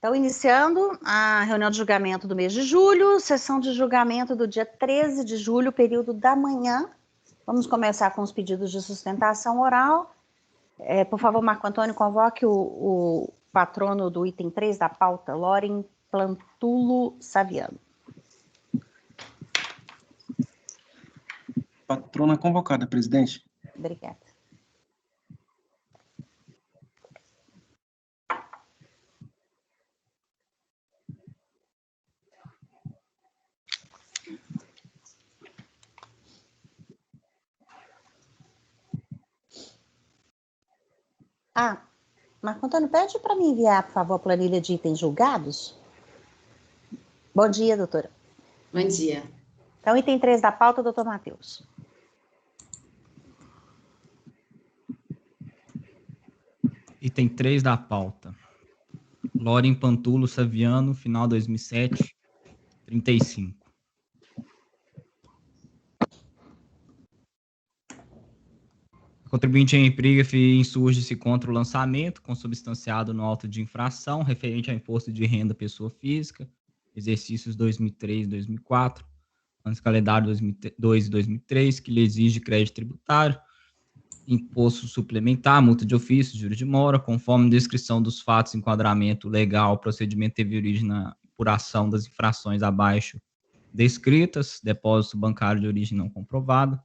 Então, iniciando a reunião de julgamento do mês de julho, sessão de julgamento do dia 13 de julho, período da manhã. Vamos começar com os pedidos de sustentação oral. Por favor, Marco Antônio, convoque o patrono do item 3 da pauta, Loren Plantulo Saviano. Patrona convocada, presidente. Obrigada. Marco Antônio, pede para me enviar, por favor, a planilha de itens julgados. Bom dia, doutora. Bom dia. Então, item 3 da pauta, doutor Matheus. Item 3 da pauta. Loren Pantulo Saviano, final 2007, 35. O contribuinte em epígrafe insurge-se contra o lançamento, consubstanciado no auto de infração, referente ao imposto de renda pessoa física, exercícios 2003 e 2004, anos calendário 2002 e 2003, que lhe exige crédito tributário, imposto suplementar, multa de ofício, juros de mora, conforme descrição dos fatos, enquadramento legal, procedimento teve origem na apuração das infrações abaixo descritas, depósito bancário de origem não comprovada,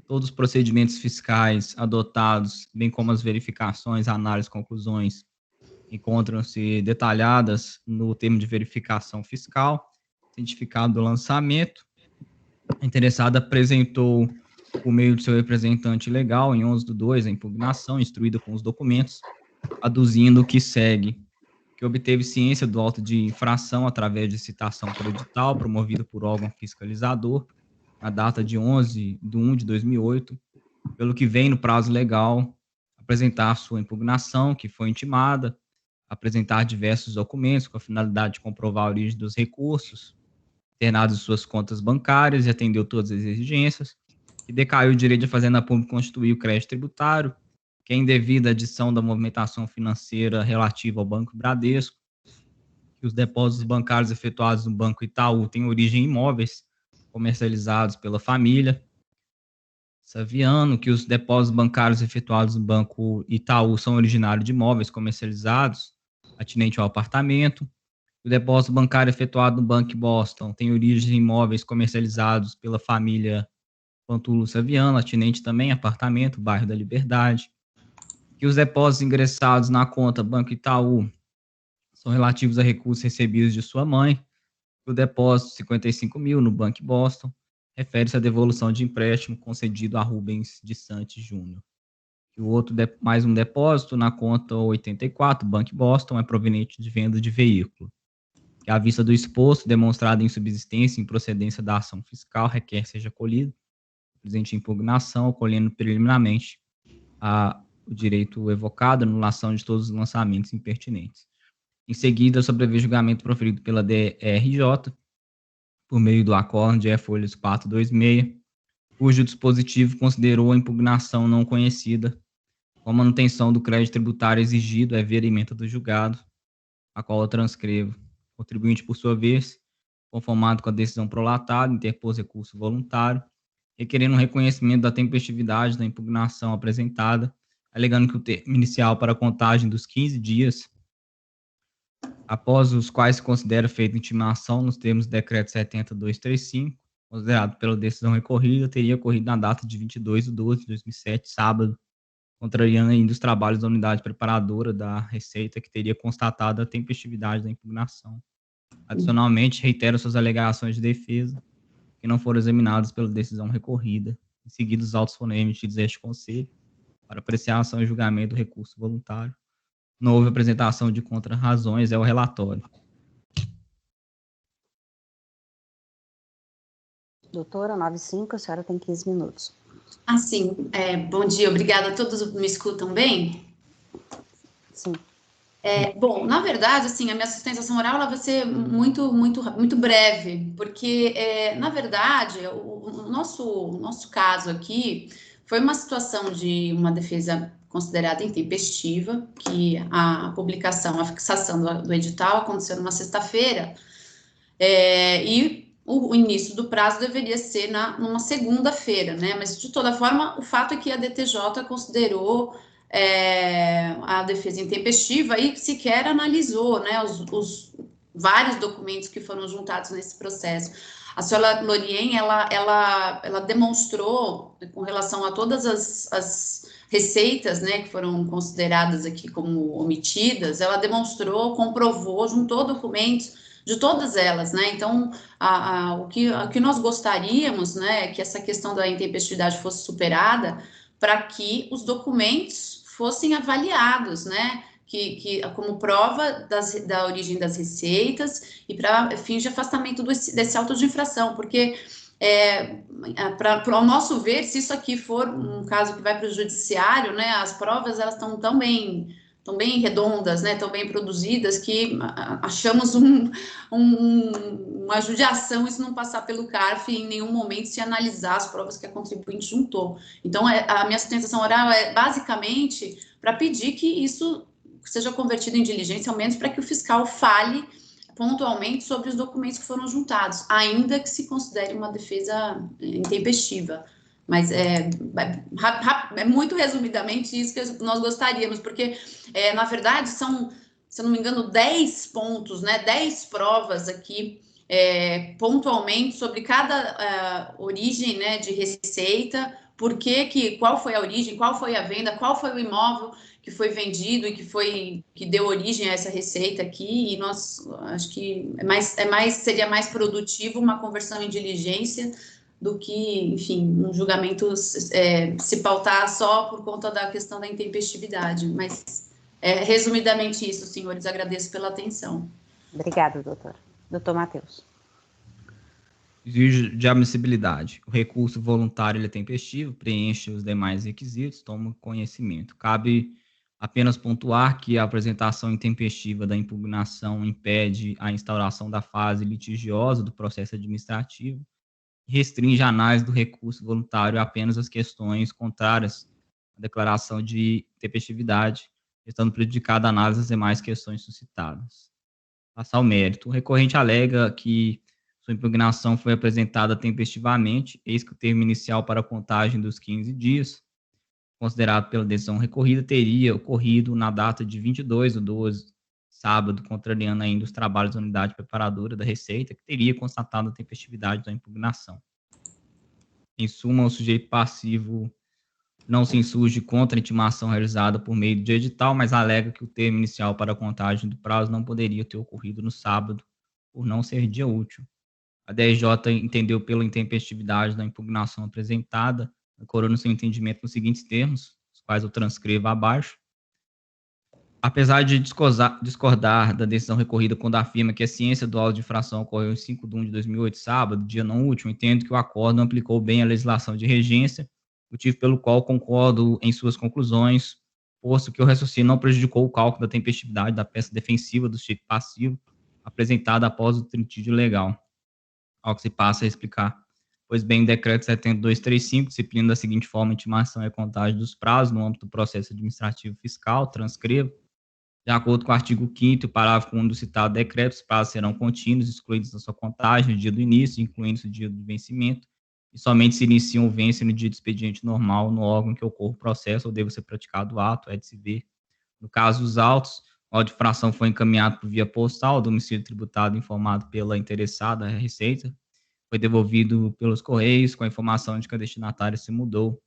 todos os procedimentos fiscais adotados, bem como as verificações, análises, conclusões, encontram-se detalhadas no termo de verificação fiscal, certificado do lançamento. A interessada apresentou, por meio do seu representante legal, em 11/2, a impugnação, instruída com os documentos, aduzindo o que segue, que obteve ciência do auto de infração através de citação por edital, promovida por órgão fiscalizador, na data de 11/1/2008, pelo que vem no prazo legal apresentar sua impugnação, que foi intimada, apresentar diversos documentos com a finalidade de comprovar a origem dos recursos internados em suas contas bancárias e atendeu todas as exigências, que decaiu o direito de a Fazenda Pública constituir o crédito tributário, que é indevida adição da movimentação financeira relativa ao Banco Bradesco, que os depósitos bancários efetuados no Banco Itaú têm origem em imóveis comercializados pela família Saviano, que os depósitos bancários efetuados no Banco Itaú são originários de imóveis comercializados, atinente ao apartamento. O depósito bancário efetuado no Banco Boston tem origem em imóveis comercializados pela família Pantulo Saviano, atinente também apartamento, bairro da Liberdade. Que os depósitos ingressados na conta Banco Itaú são relativos a recursos recebidos de sua mãe. O depósito 55 mil no Banco Boston refere-se à devolução de empréstimo concedido a Rubens de Santos Júnior. O outro, mais um depósito na conta 84, Banco Boston, é proveniente de venda de veículo. Que à vista do exposto, demonstrado em subsistência e improcedência da ação fiscal, requer seja acolhido, presente impugnação, acolhendo preliminarmente o direito evocado, anulação de todos os lançamentos impertinentes. Em seguida, sobreveio o julgamento proferido pela DRJ, por meio do acórdão de folhas 426, cujo dispositivo considerou a impugnação não conhecida como manutenção do crédito tributário exigido é verimento do julgado, a qual eu transcrevo. O contribuinte, por sua vez, conformado com a decisão prolatada, interpôs recurso voluntário, requerendo um reconhecimento da tempestividade da impugnação apresentada, alegando que o termo inicial para a contagem dos 15 dias após os quais se considera feita intimação nos termos do decreto 70.235, considerado pela decisão recorrida, teria ocorrido na data de 22/12/2007, sábado, contrariando ainda os trabalhos da unidade preparadora da Receita, que teria constatado a tempestividade da impugnação. Adicionalmente, reitero suas alegações de defesa, que não foram examinadas pela decisão recorrida, em seguida os autos foram emitidos a este Conselho, para apreciação e julgamento do recurso voluntário. Não houve apresentação de contra-razões, é o relatório. Doutora, 95, a senhora tem 15 minutos. Sim. Bom dia, obrigada a todos. Me escutam bem? Sim. Bom, na verdade, assim, a minha sustentação oral ela vai ser muito breve, porque, na verdade, o nosso caso aqui foi uma situação de uma defesa considerada intempestiva, que a publicação, a fixação do edital aconteceu numa sexta-feira, e o início do prazo deveria ser numa segunda-feira, né? Mas, de toda forma, o fato é que a DTJ considerou a defesa intempestiva e sequer analisou, né, os vários documentos que foram juntados nesse processo. A senhora Lorien, ela demonstrou, com relação a todas as receitas, né, que foram consideradas aqui como omitidas, ela demonstrou, comprovou, juntou documentos de todas elas, né? Então, o que nós gostaríamos, né, é que essa questão da intempestividade fosse superada para que os documentos fossem avaliados, né? Como prova da origem das receitas e para fins de afastamento desse auto de infração, porque para o nosso ver, se isso aqui for um caso que vai para o judiciário, né, as provas elas estão tão bem redondas, né, tão bem produzidas, que achamos uma judiação isso não passar pelo CARF e em nenhum momento se analisar as provas que a contribuinte juntou. Então, a minha sustentação oral é basicamente para pedir que isso seja convertido em diligência, ao menos para que o fiscal fale pontualmente sobre os documentos que foram juntados, ainda que se considere uma defesa intempestiva. Mas muito resumidamente isso que nós gostaríamos, porque, na verdade, são, se eu não me engano, 10 pontos, né, 10 provas aqui, pontualmente, sobre cada origem, né, de receita, qual foi a origem, qual foi a venda, qual foi o imóvel que foi vendido e que deu origem a essa receita aqui, e nós acho que seria mais produtivo uma conversão em diligência do que, enfim, um julgamento se pautar só por conta da questão da intempestividade. Mas, resumidamente isso, senhores, agradeço pela atenção. Obrigada, doutor. Doutor Matheus. Desvio de admissibilidade. O recurso voluntário ele é tempestivo, preenche os demais requisitos, toma conhecimento. Cabe apenas pontuar que a apresentação intempestiva da impugnação impede a instauração da fase litigiosa do processo administrativo, restringe a análise do recurso voluntário a apenas as questões contrárias à declaração de tempestividade, estando prejudicada a análise das demais questões suscitadas. Passar ao mérito. O recorrente alega que sua impugnação foi apresentada tempestivamente, eis que o termo inicial para a contagem dos 15 dias, considerado pela decisão recorrida, teria ocorrido na data de 22/12, sábado, contrariando ainda os trabalhos da unidade preparadora da Receita, que teria constatado a tempestividade da impugnação. Em suma, o sujeito passivo não se insurge contra a intimação realizada por meio de edital, mas alega que o termo inicial para a contagem do prazo não poderia ter ocorrido no sábado, por não ser dia útil. A DRJ entendeu pela intempestividade da impugnação apresentada, ancorando seu entendimento nos seguintes termos, os quais eu transcrevo abaixo. Apesar de discordar da decisão recorrida quando afirma que a ciência do auto de infração ocorreu em 5/1 de 2008, sábado, dia não útil, entendo que o acórdão aplicou bem a legislação de regência, motivo pelo qual concordo em suas conclusões, posto que o raciocínio não prejudicou o cálculo da tempestividade da peça defensiva do sujeito passivo apresentada após o litígio legal, ao que se passa a explicar. Pois bem, o decreto 7235 disciplina da seguinte forma: intimação e contagem dos prazos no âmbito do processo administrativo fiscal, transcrevo. De acordo com o artigo 5º, parágrafo 1 do citado decreto, os prazos serão contínuos, excluídos da sua contagem no dia do início, incluindo o dia do vencimento, e somente se iniciam ou vencem no dia do expediente normal no órgão em que ocorra o processo ou deva ser praticado o ato, é de se ver. No caso dos autos, o auto de infração foi encaminhado por via postal ao domicílio tributado informado pela interessada a Receita, foi devolvido pelos Correios com a informação de que a destinatária se mudou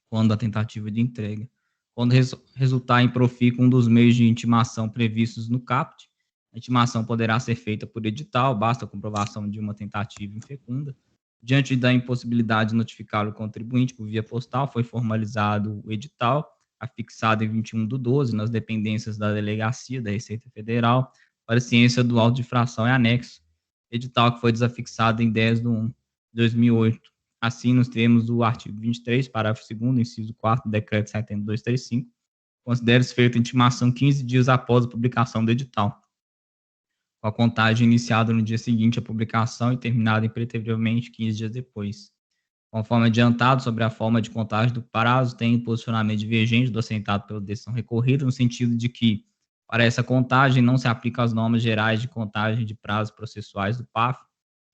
quando a tentativa de entrega. Quando resultar em profícuo um dos meios de intimação previstos no CAPT, a intimação poderá ser feita por edital, basta a comprovação de uma tentativa infecunda. Diante da impossibilidade de notificar o contribuinte por via postal, foi formalizado o edital, afixado em 21/12, nas dependências da Delegacia da Receita Federal, para ciência do auto de infração e anexo, edital que foi desafixado em 10/1 de 2008. Assim, nos termos do artigo 23, parágrafo 2º, inciso 4º do decreto 7235, considera-se feita a intimação 15 dias após a publicação do edital, com a contagem iniciada no dia seguinte à publicação e terminada impreterivelmente 15 dias depois. Conforme adiantado sobre a forma de contagem do prazo, tem posicionamento divergente do assentado pela decisão recorrida, no sentido de que, para essa contagem, não se aplica as normas gerais de contagem de prazos processuais do PAF,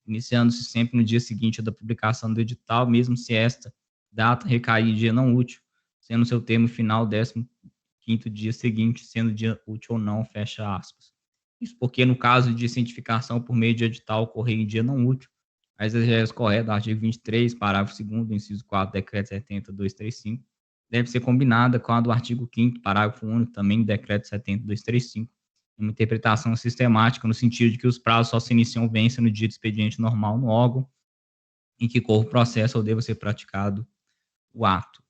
iniciando-se sempre no dia seguinte da publicação do edital, mesmo se esta data recair em dia não útil, sendo seu termo final 15º dia seguinte, sendo dia útil ou não, fecha aspas. Isso porque, no caso de cientificação por meio de edital ocorrer em dia não útil, a exegese correta do artigo 23, parágrafo 2º, do inciso 4 do decreto 70.235, deve ser combinada com a do artigo 5º, parágrafo único, também do decreto 70.235, uma interpretação sistemática no sentido de que os prazos só se iniciam ou vencem no dia do expediente normal no órgão em que corra o processo ou deva ser praticado o ato.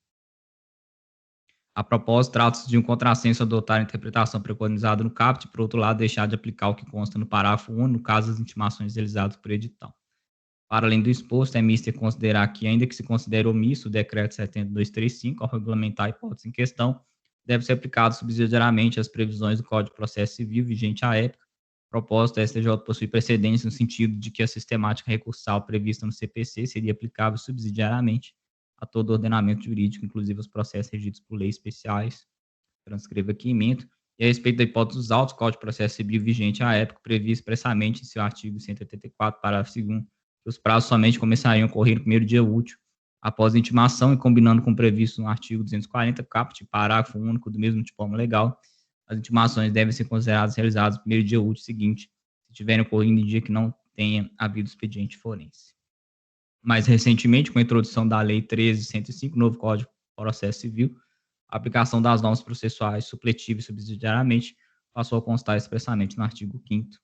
A propósito, trata-se de um contrassenso adotar a interpretação preconizada no caput e, por outro lado, deixar de aplicar o que consta no parágrafo único no caso das intimações realizadas por edital. Para além do exposto, é mister considerar que, ainda que se considere omisso o decreto 70.235 ao regulamentar a hipótese em questão, deve ser aplicado subsidiariamente às previsões do Código de Processo Civil vigente à época. A propósito, a STJ possui precedência no sentido de que a sistemática recursal prevista no CPC seria aplicável subsidiariamente a todo o ordenamento jurídico, inclusive aos processos regidos por leis especiais. Transcreva aqui emento. E a respeito da hipótese dos autos, o Código de Processo Civil vigente à época previa expressamente em seu artigo 184, parágrafo 2º, que os prazos somente começariam a ocorrer no primeiro dia útil após a intimação e combinando com o previsto no artigo 240, caput, parágrafo único do mesmo diploma legal, as intimações devem ser consideradas realizadas no primeiro dia útil seguinte, se tiverem ocorrido em dia que não tenha havido expediente forense. Mais recentemente, com a introdução da Lei 13.105, novo Código de Processo Civil, a aplicação das normas processuais supletiva e subsidiariamente passou a constar expressamente no artigo 5º,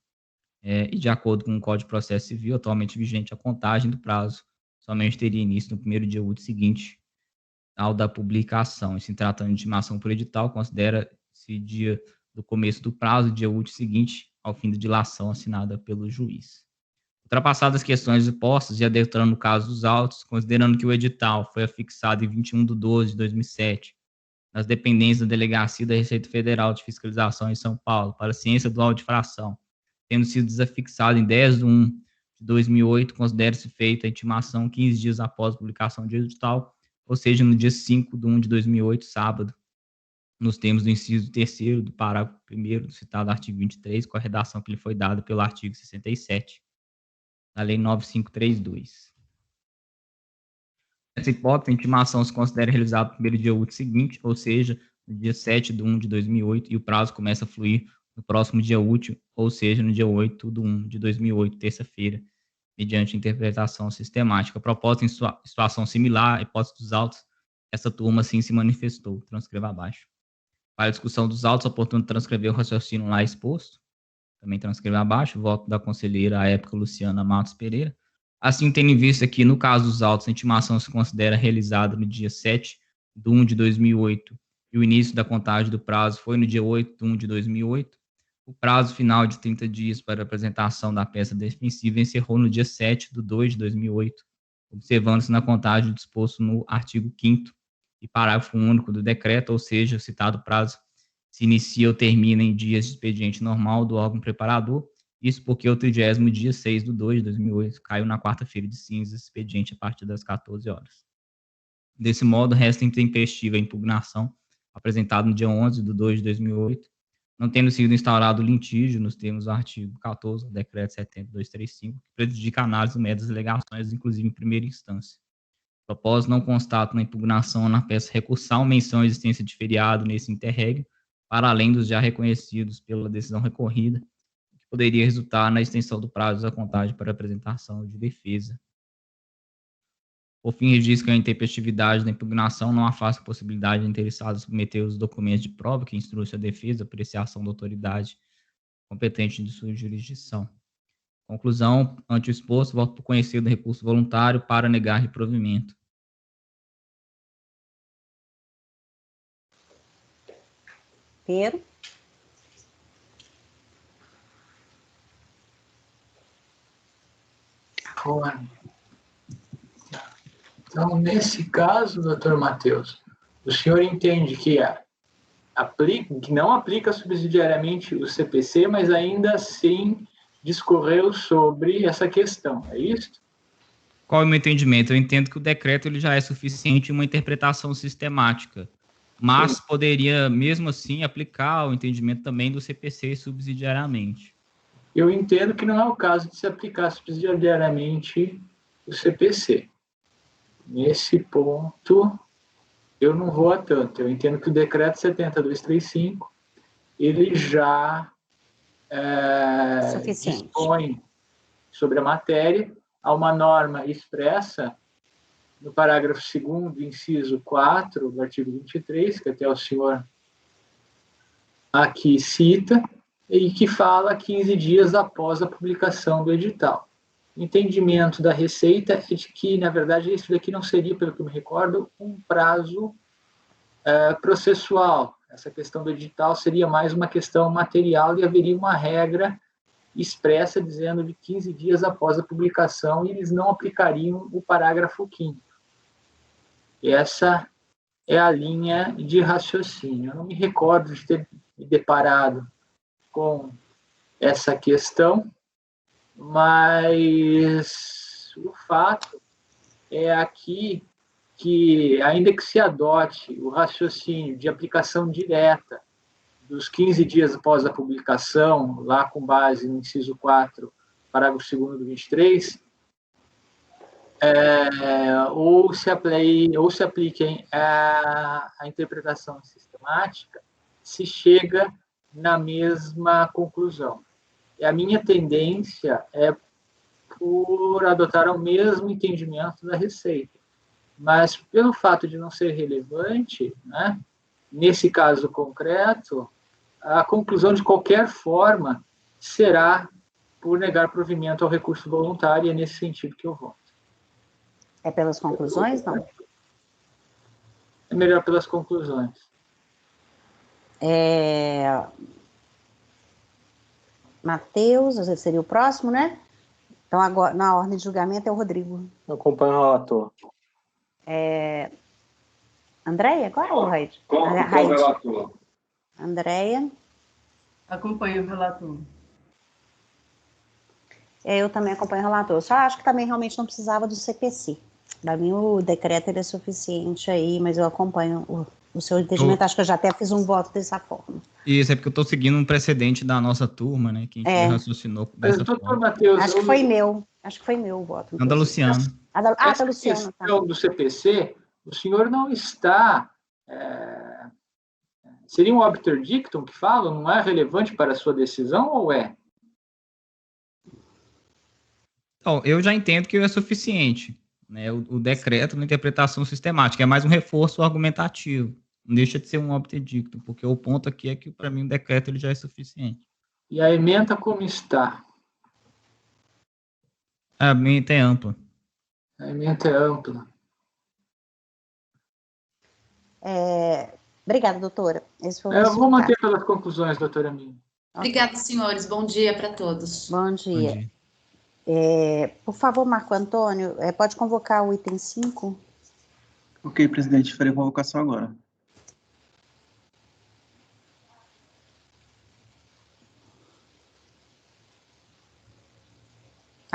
e de acordo com o Código de Processo Civil atualmente vigente, a contagem do prazo somente teria início no primeiro dia útil seguinte ao da publicação. E se tratando de intimação por edital, considera-se dia do começo do prazo, dia útil seguinte ao fim da dilação assinada pelo juiz. Ultrapassadas as questões postas e adentrando no caso dos autos, considerando que o edital foi afixado em 21/12/2007 nas dependências da Delegacia da Receita Federal de Fiscalização em São Paulo para a ciência do auto de infração, tendo sido desafixado em 10/1/2008, considera-se feita a intimação 15 dias após a publicação do edital, ou seja, no dia 5/1/2008, sábado, nos termos do inciso 3º do parágrafo 1º do citado artigo 23, com a redação que lhe foi dada pelo artigo 67 da Lei 9532. Nessa hipótese, a intimação se considera realizada no primeiro dia útil seguinte, ou seja, no dia 7/1/2008, e o prazo começa a fluir no próximo dia útil, ou seja, no dia 8/1/2008, terça-feira, mediante interpretação sistemática. A proposta em situação similar, a hipótese dos autos, essa turma assim se manifestou. Transcreva abaixo. Para a discussão dos autos, é oportuno transcrever o raciocínio lá exposto. Também transcreva abaixo, voto da conselheira à época Luciana Matos Pereira. Assim, tendo em vista que, no caso dos autos, a intimação se considera realizada no dia 7/1/2008 e o início da contagem do prazo foi no dia 8/1/2008, o prazo final de 30 dias para a apresentação da peça defensiva encerrou no dia 7/2/2008, observando-se na contagem disposto no artigo 5º e parágrafo único do decreto, ou seja, o citado prazo se inicia ou termina em dias de expediente normal do órgão preparador, isso porque o 30º dia 6/2/2008 caiu na quarta-feira de cinzas, expediente a partir das 14 horas. Desse modo, resta intempestiva a impugnação apresentada no dia 11/2/2008, não tendo sido instaurado o litígio nos termos do artigo 14 do decreto 70.235, que prejudica a análise do mérito das alegações, inclusive em primeira instância. A propósito, não constato na impugnação ou na peça recursal menção à existência de feriado nesse interregno, para além dos já reconhecidos pela decisão recorrida, que poderia resultar na extensão do prazo da contagem para apresentação de defesa. Por fim, registro que a intempestividade da impugnação não afasta a possibilidade de interessado submeter os documentos de prova que instrui a defesa, apreciação da autoridade competente de sua jurisdição. Conclusão, ante o exposto, voto por conhecer do recurso voluntário para negar reprovimento. Pedro? Então, nesse caso, doutor Matheus, o senhor entende que não aplica subsidiariamente o CPC, mas ainda assim discorreu sobre essa questão, é isso? Qual é o meu entendimento? Eu entendo que o decreto ele já é suficiente em uma interpretação sistemática, mas Sim. poderia, mesmo assim, aplicar o entendimento também do CPC subsidiariamente. Eu entendo que não é o caso de se aplicar subsidiariamente o CPC. Nesse ponto, eu não vou a tanto. Eu entendo que o decreto 70.235, ele já Suficiente. dispõe sobre a matéria, há uma norma expressa no parágrafo 2º, inciso 4 do artigo 23, que até o senhor aqui cita, e que fala 15 dias após a publicação do edital. O entendimento da Receita é de que, na verdade, isso daqui não seria, pelo que eu me recordo, um prazo processual. Essa questão do edital seria mais uma questão material e haveria uma regra expressa dizendo de 15 dias após a publicação e eles não aplicariam o parágrafo 5º. Essa é a linha de raciocínio. Eu não me recordo de ter me deparado com essa questão, mas o fato é aqui que, ainda que se adote o raciocínio de aplicação direta dos 15 dias após a publicação, lá com base no inciso 4, parágrafo 2º do 23, ou se apliquem a interpretação sistemática, se chega na mesma conclusão. E a minha tendência é por adotar o mesmo entendimento da Receita. Mas, pelo fato de não ser relevante, né, nesse caso concreto, a conclusão, de qualquer forma, será por negar provimento ao recurso voluntário, e é nesse sentido que eu voto. É pelas conclusões, não? É melhor pelas conclusões. Matheus, seria o próximo, né? Então, agora, na ordem de julgamento, é o Rodrigo. Eu acompanho o relator. Andréia, agora ou Raide? Qual o relator? Andréia. Acompanho o relator. Eu também acompanho o relator. Só acho que também realmente não precisava do CPC. Para mim, o decreto ele é suficiente aí, mas eu acompanho o seu entendimento. Acho que eu já até fiz um voto dessa forma. Isso, é porque eu estou seguindo um precedente da nossa turma, né? Que a gente raciocinou dessa forma. Mateus, acho que foi meu. Acho que foi meu o voto. Não, da Luciana. Da Luciana. Tá. Do CPC, o senhor não está... seria um obter dictum que fala? Não é relevante para a sua decisão ou é? Então, eu já entendo que é suficiente. Né, o decreto na interpretação sistemática é mais um reforço argumentativo, não deixa de ser um obter dictum, porque o ponto aqui é que, para mim, o decreto ele já é suficiente. E a ementa como está? A ementa é ampla. A ementa é ampla. Obrigada, doutora. Esse foi o eu vou manter pelas conclusões, doutora Minha. Obrigada, senhores. Bom dia para todos. Bom dia. Por favor, Marco Antônio, pode convocar o item 5? Ok, presidente, farei a convocação agora.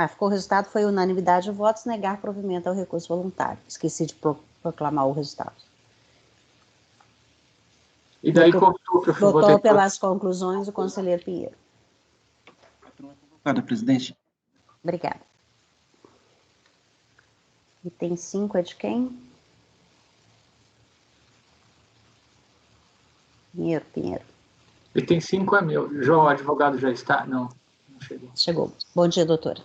Ficou o resultado, foi unanimidade de votos, negar provimento ao recurso voluntário. Esqueci de proclamar o resultado. E daí contou que eu votou pelas conclusões o conselheiro Pinheiro. Convocada, presidente. Obrigada. Item 5 é de quem? Pinheiro. Item 5 é meu. O advogado já está? Não chegou. Chegou. Bom dia, doutora.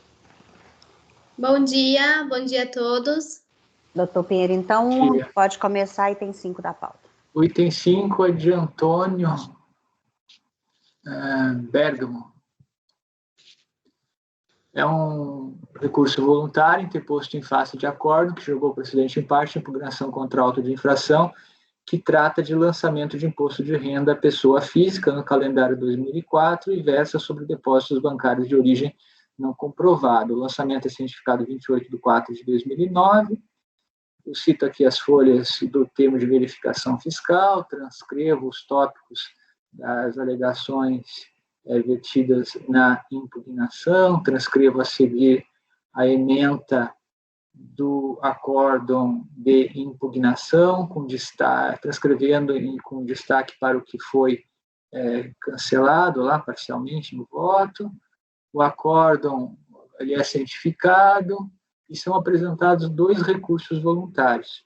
Bom dia a todos. Doutor Pinheiro, então, pode começar item 5 da pauta. O item 5 é de Antônio Bergamo. É um recurso voluntário interposto em face de acordo que julgou procedente em parte impugnação contra auto de infração que trata de lançamento de imposto de renda à pessoa física no calendário 2004 e versa sobre depósitos bancários de origem não comprovada. O lançamento é cientificado 28/4/2009. Eu cito aqui as folhas do termo de verificação fiscal, transcrevo os tópicos das alegações vertidas na impugnação, transcrevo a seguir a ementa do acórdão de impugnação, transcrevendo com destaque para o que foi cancelado lá parcialmente no voto. O acórdão ele é cientificado e são apresentados 2 recursos voluntários,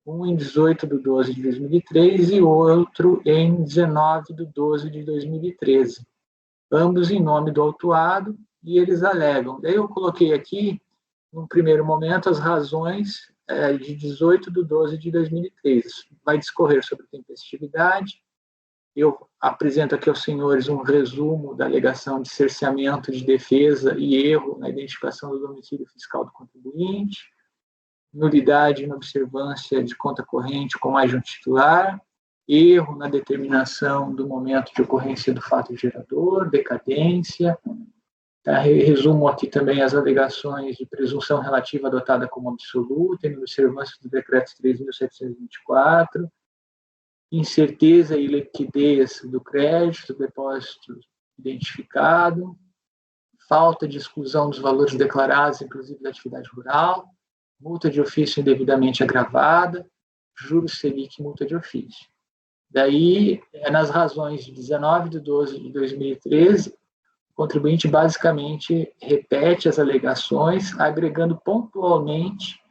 um em 18/12/2003 e outro em 19/12/2013, ambos em nome do autuado, e eles alegam. Daí eu coloquei aqui, num primeiro momento, as razões de 18/12/2003. Vai discorrer sobre tempestividade. Eu apresento aqui aos senhores um resumo da alegação de cerceamento de defesa e erro na identificação do domicílio fiscal do contribuinte, nulidade e inobservância de conta corrente com mais de um titular, erro na determinação do momento de ocorrência do fato gerador, decadência. Resumo aqui também as alegações de presunção relativa adotada como absoluta, em observância do decreto 3.724, incerteza e liquidez do crédito, do depósito identificado, falta de exclusão dos valores declarados, inclusive da atividade rural, multa de ofício indevidamente agravada, juros Selic e multa de ofício. Daí, nas razões de 19/12/2013, o contribuinte basicamente repete as alegações, agregando pontualmente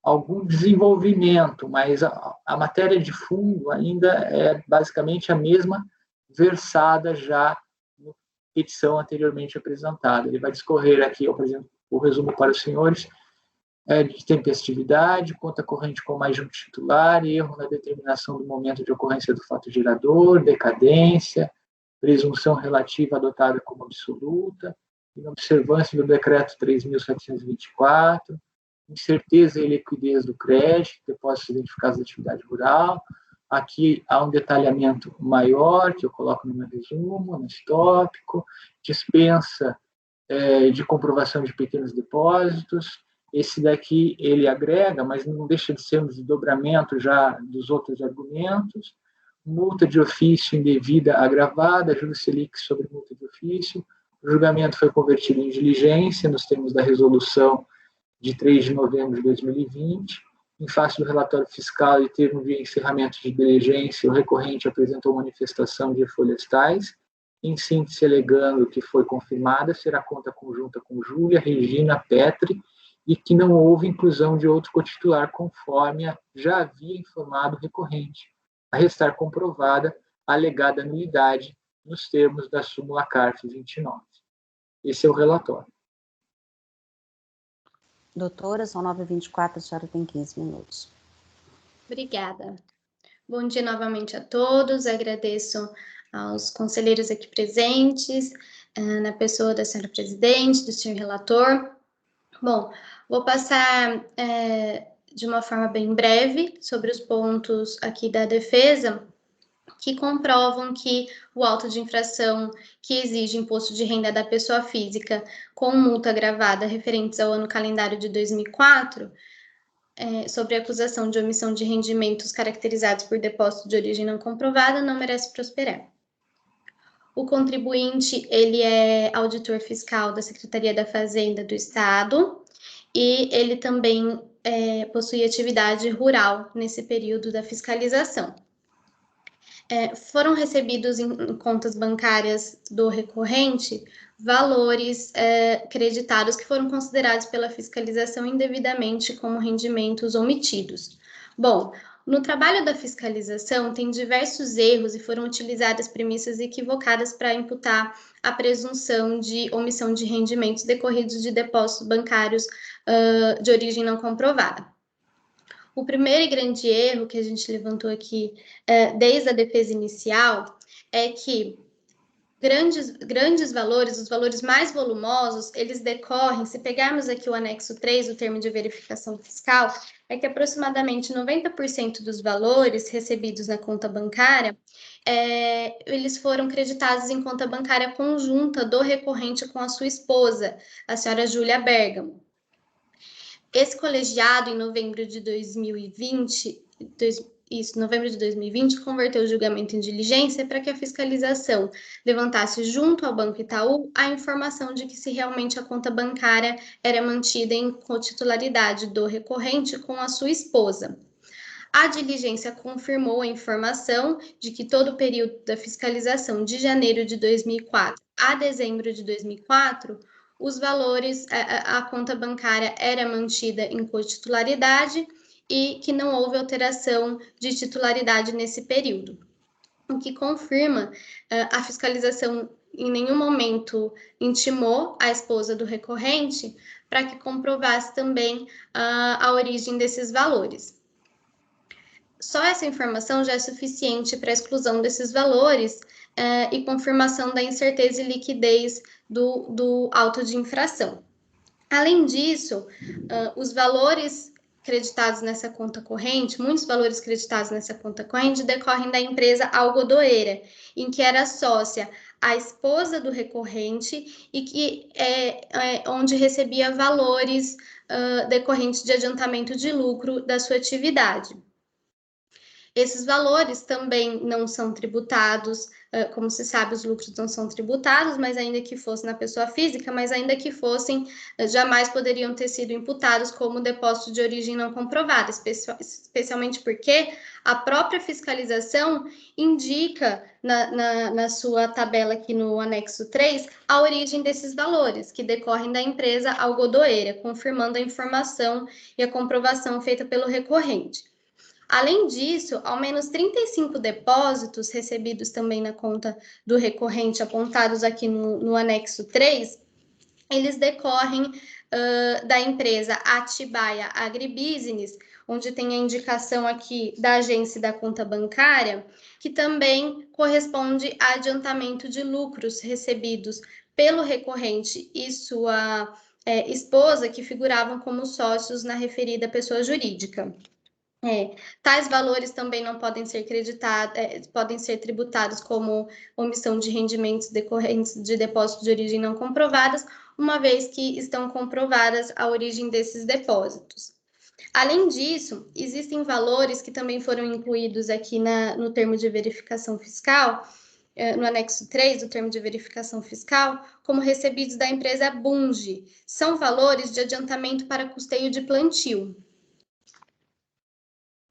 algum desenvolvimento, mas a matéria de fundo ainda é basicamente a mesma versada já na petição anteriormente apresentada. Ele vai discorrer aqui, eu apresento o resumo para os senhores, de tempestividade, conta corrente com mais de um titular, erro na determinação do momento de ocorrência do fato gerador, decadência, presunção relativa adotada como absoluta, inobservância do decreto 3.724, incerteza e liquidez do crédito, depósitos identificados da atividade rural. Aqui há um detalhamento maior, que eu coloco no meu resumo, nesse tópico, dispensa de comprovação de pequenos depósitos. Esse daqui ele agrega, mas não deixa de ser um desdobramento já dos outros argumentos. Multa de ofício indevida agravada, juros Selic sobre multa de ofício. O julgamento foi convertido em diligência nos termos da resolução de 3 de novembro de 2020. Em face do relatório fiscal e termo de encerramento de diligência, o recorrente apresentou manifestação de folhas tais, em síntese alegando que foi confirmada ser a conta conjunta com Júlia Regina Petri e que não houve inclusão de outro cotitular conforme já havia informado o recorrente, a restar comprovada a alegada nulidade nos termos da súmula CARF 29. Esse é o relatório. Doutora, são 9h24, a senhora tem 15 minutos. Obrigada. Bom dia novamente a todos, agradeço aos conselheiros aqui presentes, na pessoa da senhora presidente, do senhor relator. Bom, vou passar de uma forma bem breve sobre os pontos aqui da defesa, que comprovam que o auto de infração que exige imposto de renda da pessoa física com multa agravada referentes ao ano calendário de 2004, sobre a acusação de omissão de rendimentos caracterizados por depósito de origem não comprovada, não merece prosperar. O contribuinte, ele é auditor fiscal da Secretaria da Fazenda do Estado e ele também possui atividade rural nesse período da fiscalização. Foram recebidos em contas bancárias do recorrente valores creditados que foram considerados pela fiscalização indevidamente como rendimentos omitidos. Bom, no trabalho da fiscalização tem diversos erros e foram utilizadas premissas equivocadas para imputar a presunção de omissão de rendimentos decorridos de depósitos bancários de origem não comprovada. O primeiro e grande erro que a gente levantou aqui desde a defesa inicial é que grandes valores, os valores mais volumosos, eles decorrem, se pegarmos aqui o anexo 3, o termo de verificação fiscal, é que aproximadamente 90% dos valores recebidos na conta bancária, eles foram creditados em conta bancária conjunta do recorrente com a sua esposa, a senhora Júlia Bergamo. Esse colegiado, em novembro de 2020, novembro de 2020, converteu o julgamento em diligência para que a fiscalização levantasse junto ao Banco Itaú a informação de que se realmente a conta bancária era mantida em cotitularidade do recorrente com a sua esposa. A diligência confirmou a informação de que todo o período da fiscalização de janeiro de 2004 a dezembro de 2004, os valores, a conta bancária era mantida em cotitularidade e que não houve alteração de titularidade nesse período. O que confirma, a fiscalização em nenhum momento intimou a esposa do recorrente para que comprovasse também a origem desses valores. Só essa informação já é suficiente para a exclusão desses valores e confirmação da incerteza e liquidez do auto de infração. Além disso, os valores creditados nessa conta corrente, muitos valores creditados nessa conta corrente decorrem da empresa algodoeira, em que era sócia a esposa do recorrente e que onde recebia valores decorrentes de adiantamento de lucro da sua atividade. Esses valores também não são tributados, como se sabe, os lucros não são tributados, mas ainda que fosse na pessoa física, mas ainda que fossem, jamais poderiam ter sido imputados como depósito de origem não comprovada, especialmente porque a própria fiscalização indica na sua tabela aqui no anexo 3 a origem desses valores, que decorrem da empresa algodoeira, confirmando a informação e a comprovação feita pelo recorrente. Além disso, ao menos 35 depósitos recebidos também na conta do recorrente, apontados aqui no anexo 3, eles decorrem da empresa Atibaia Agribusiness, onde tem a indicação aqui da agência da conta bancária, que também corresponde a adiantamento de lucros recebidos pelo recorrente e sua esposa, que figuravam como sócios na referida pessoa jurídica. Tais valores também não podem ser podem ser tributados como omissão de rendimentos decorrentes de depósitos de origem não comprovadas, uma vez que estão comprovadas a origem desses depósitos. Além disso, existem valores que também foram incluídos aqui no termo de verificação fiscal, no anexo 3 do termo de verificação fiscal, como recebidos da empresa Bunge. São valores de adiantamento para custeio de plantio.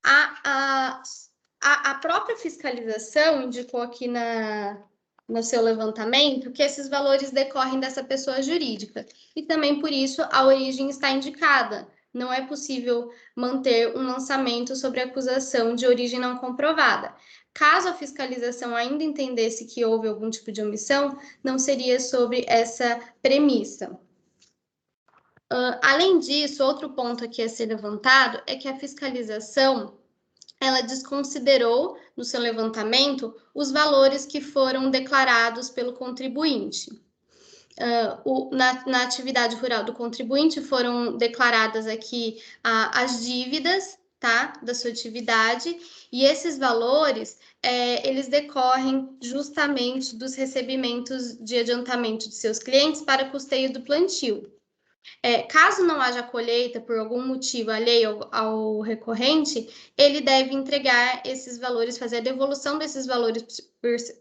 A própria fiscalização indicou aqui no seu levantamento que esses valores decorrem dessa pessoa jurídica e também por isso a origem está indicada. Não é possível manter um lançamento sobre acusação de origem não comprovada. Caso a fiscalização ainda entendesse que houve algum tipo de omissão, não seria sobre essa premissa. Além disso, outro ponto aqui a ser levantado é que a fiscalização ela desconsiderou no seu levantamento os valores que foram declarados pelo contribuinte. Na atividade rural do contribuinte foram declaradas aqui as dívidas, tá, da sua atividade, e esses valores eles decorrem justamente dos recebimentos de adiantamento de seus clientes para custeio do plantio. Caso não haja colheita por algum motivo alheio ao recorrente, ele deve entregar esses valores, fazer a devolução desses valores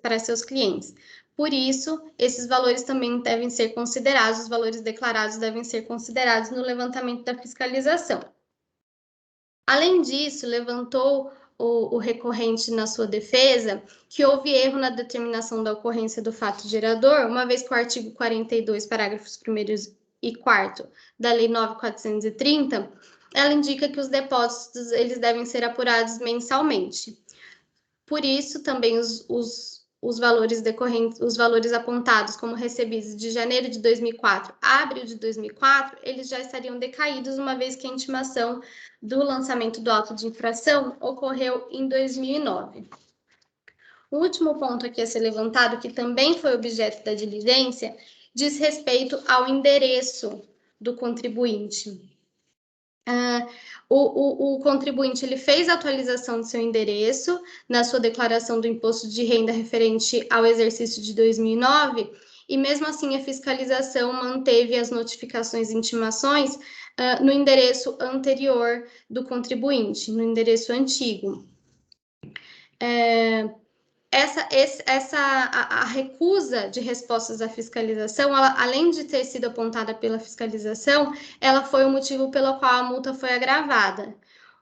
para seus clientes. Por isso, esses valores também devem ser considerados, os valores declarados devem ser considerados no levantamento da fiscalização. Além disso, levantou o recorrente na sua defesa que houve erro na determinação da ocorrência do fato gerador, uma vez que o artigo 42, parágrafos 1º e 4º da Lei 9.430, ela indica que os depósitos eles devem ser apurados mensalmente. Por isso, também os valores decorrentes, os valores apontados como recebidos de janeiro de 2004 a abril de 2004, eles já estariam decaídos, uma vez que a intimação do lançamento do auto de infração ocorreu em 2009. O último ponto aqui a ser levantado, que também foi objeto da diligência, diz respeito ao endereço do contribuinte. O contribuinte ele fez a atualização do seu endereço na sua declaração do imposto de renda referente ao exercício de 2009, e mesmo assim a fiscalização manteve as notificações e intimações no endereço anterior do contribuinte, no endereço antigo. a recusa de respostas à fiscalização, ela, além de ter sido apontada pela fiscalização, ela foi o motivo pelo qual a multa foi agravada.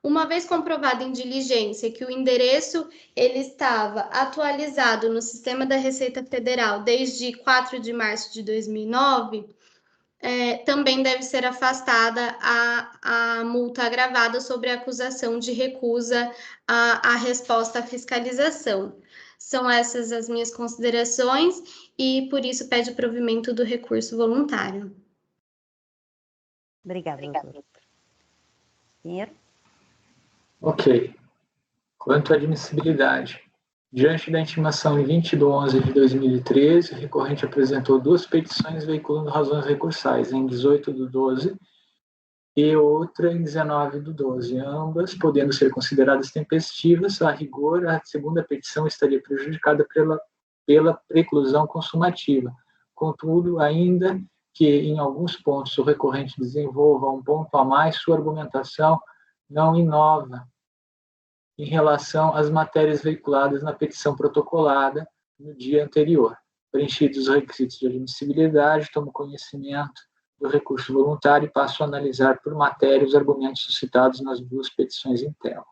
Uma vez comprovado em diligência que o endereço ele estava atualizado no sistema da Receita Federal desde 4 de março de 2009, também deve ser afastada a multa agravada sobre a acusação de recusa à resposta à fiscalização. São essas as minhas considerações e, por isso, pede o provimento do recurso voluntário. Obrigada, doutora. Pinheiro? Ok. Quanto à admissibilidade, diante da intimação em 20/11/2013, o recorrente apresentou 2 petições veiculando razões recursais, em 18/12 e outra em 19/12, ambas podendo ser consideradas tempestivas. A rigor, a segunda petição estaria prejudicada pela preclusão consumativa. Contudo, ainda que em alguns pontos o recorrente desenvolva um ponto a mais, sua argumentação não inova em relação às matérias veiculadas na petição protocolada no dia anterior. Preenchidos os requisitos de admissibilidade, tomo conhecimento do recurso voluntário e passo a analisar por matéria os argumentos suscitados nas 2 petições em tela.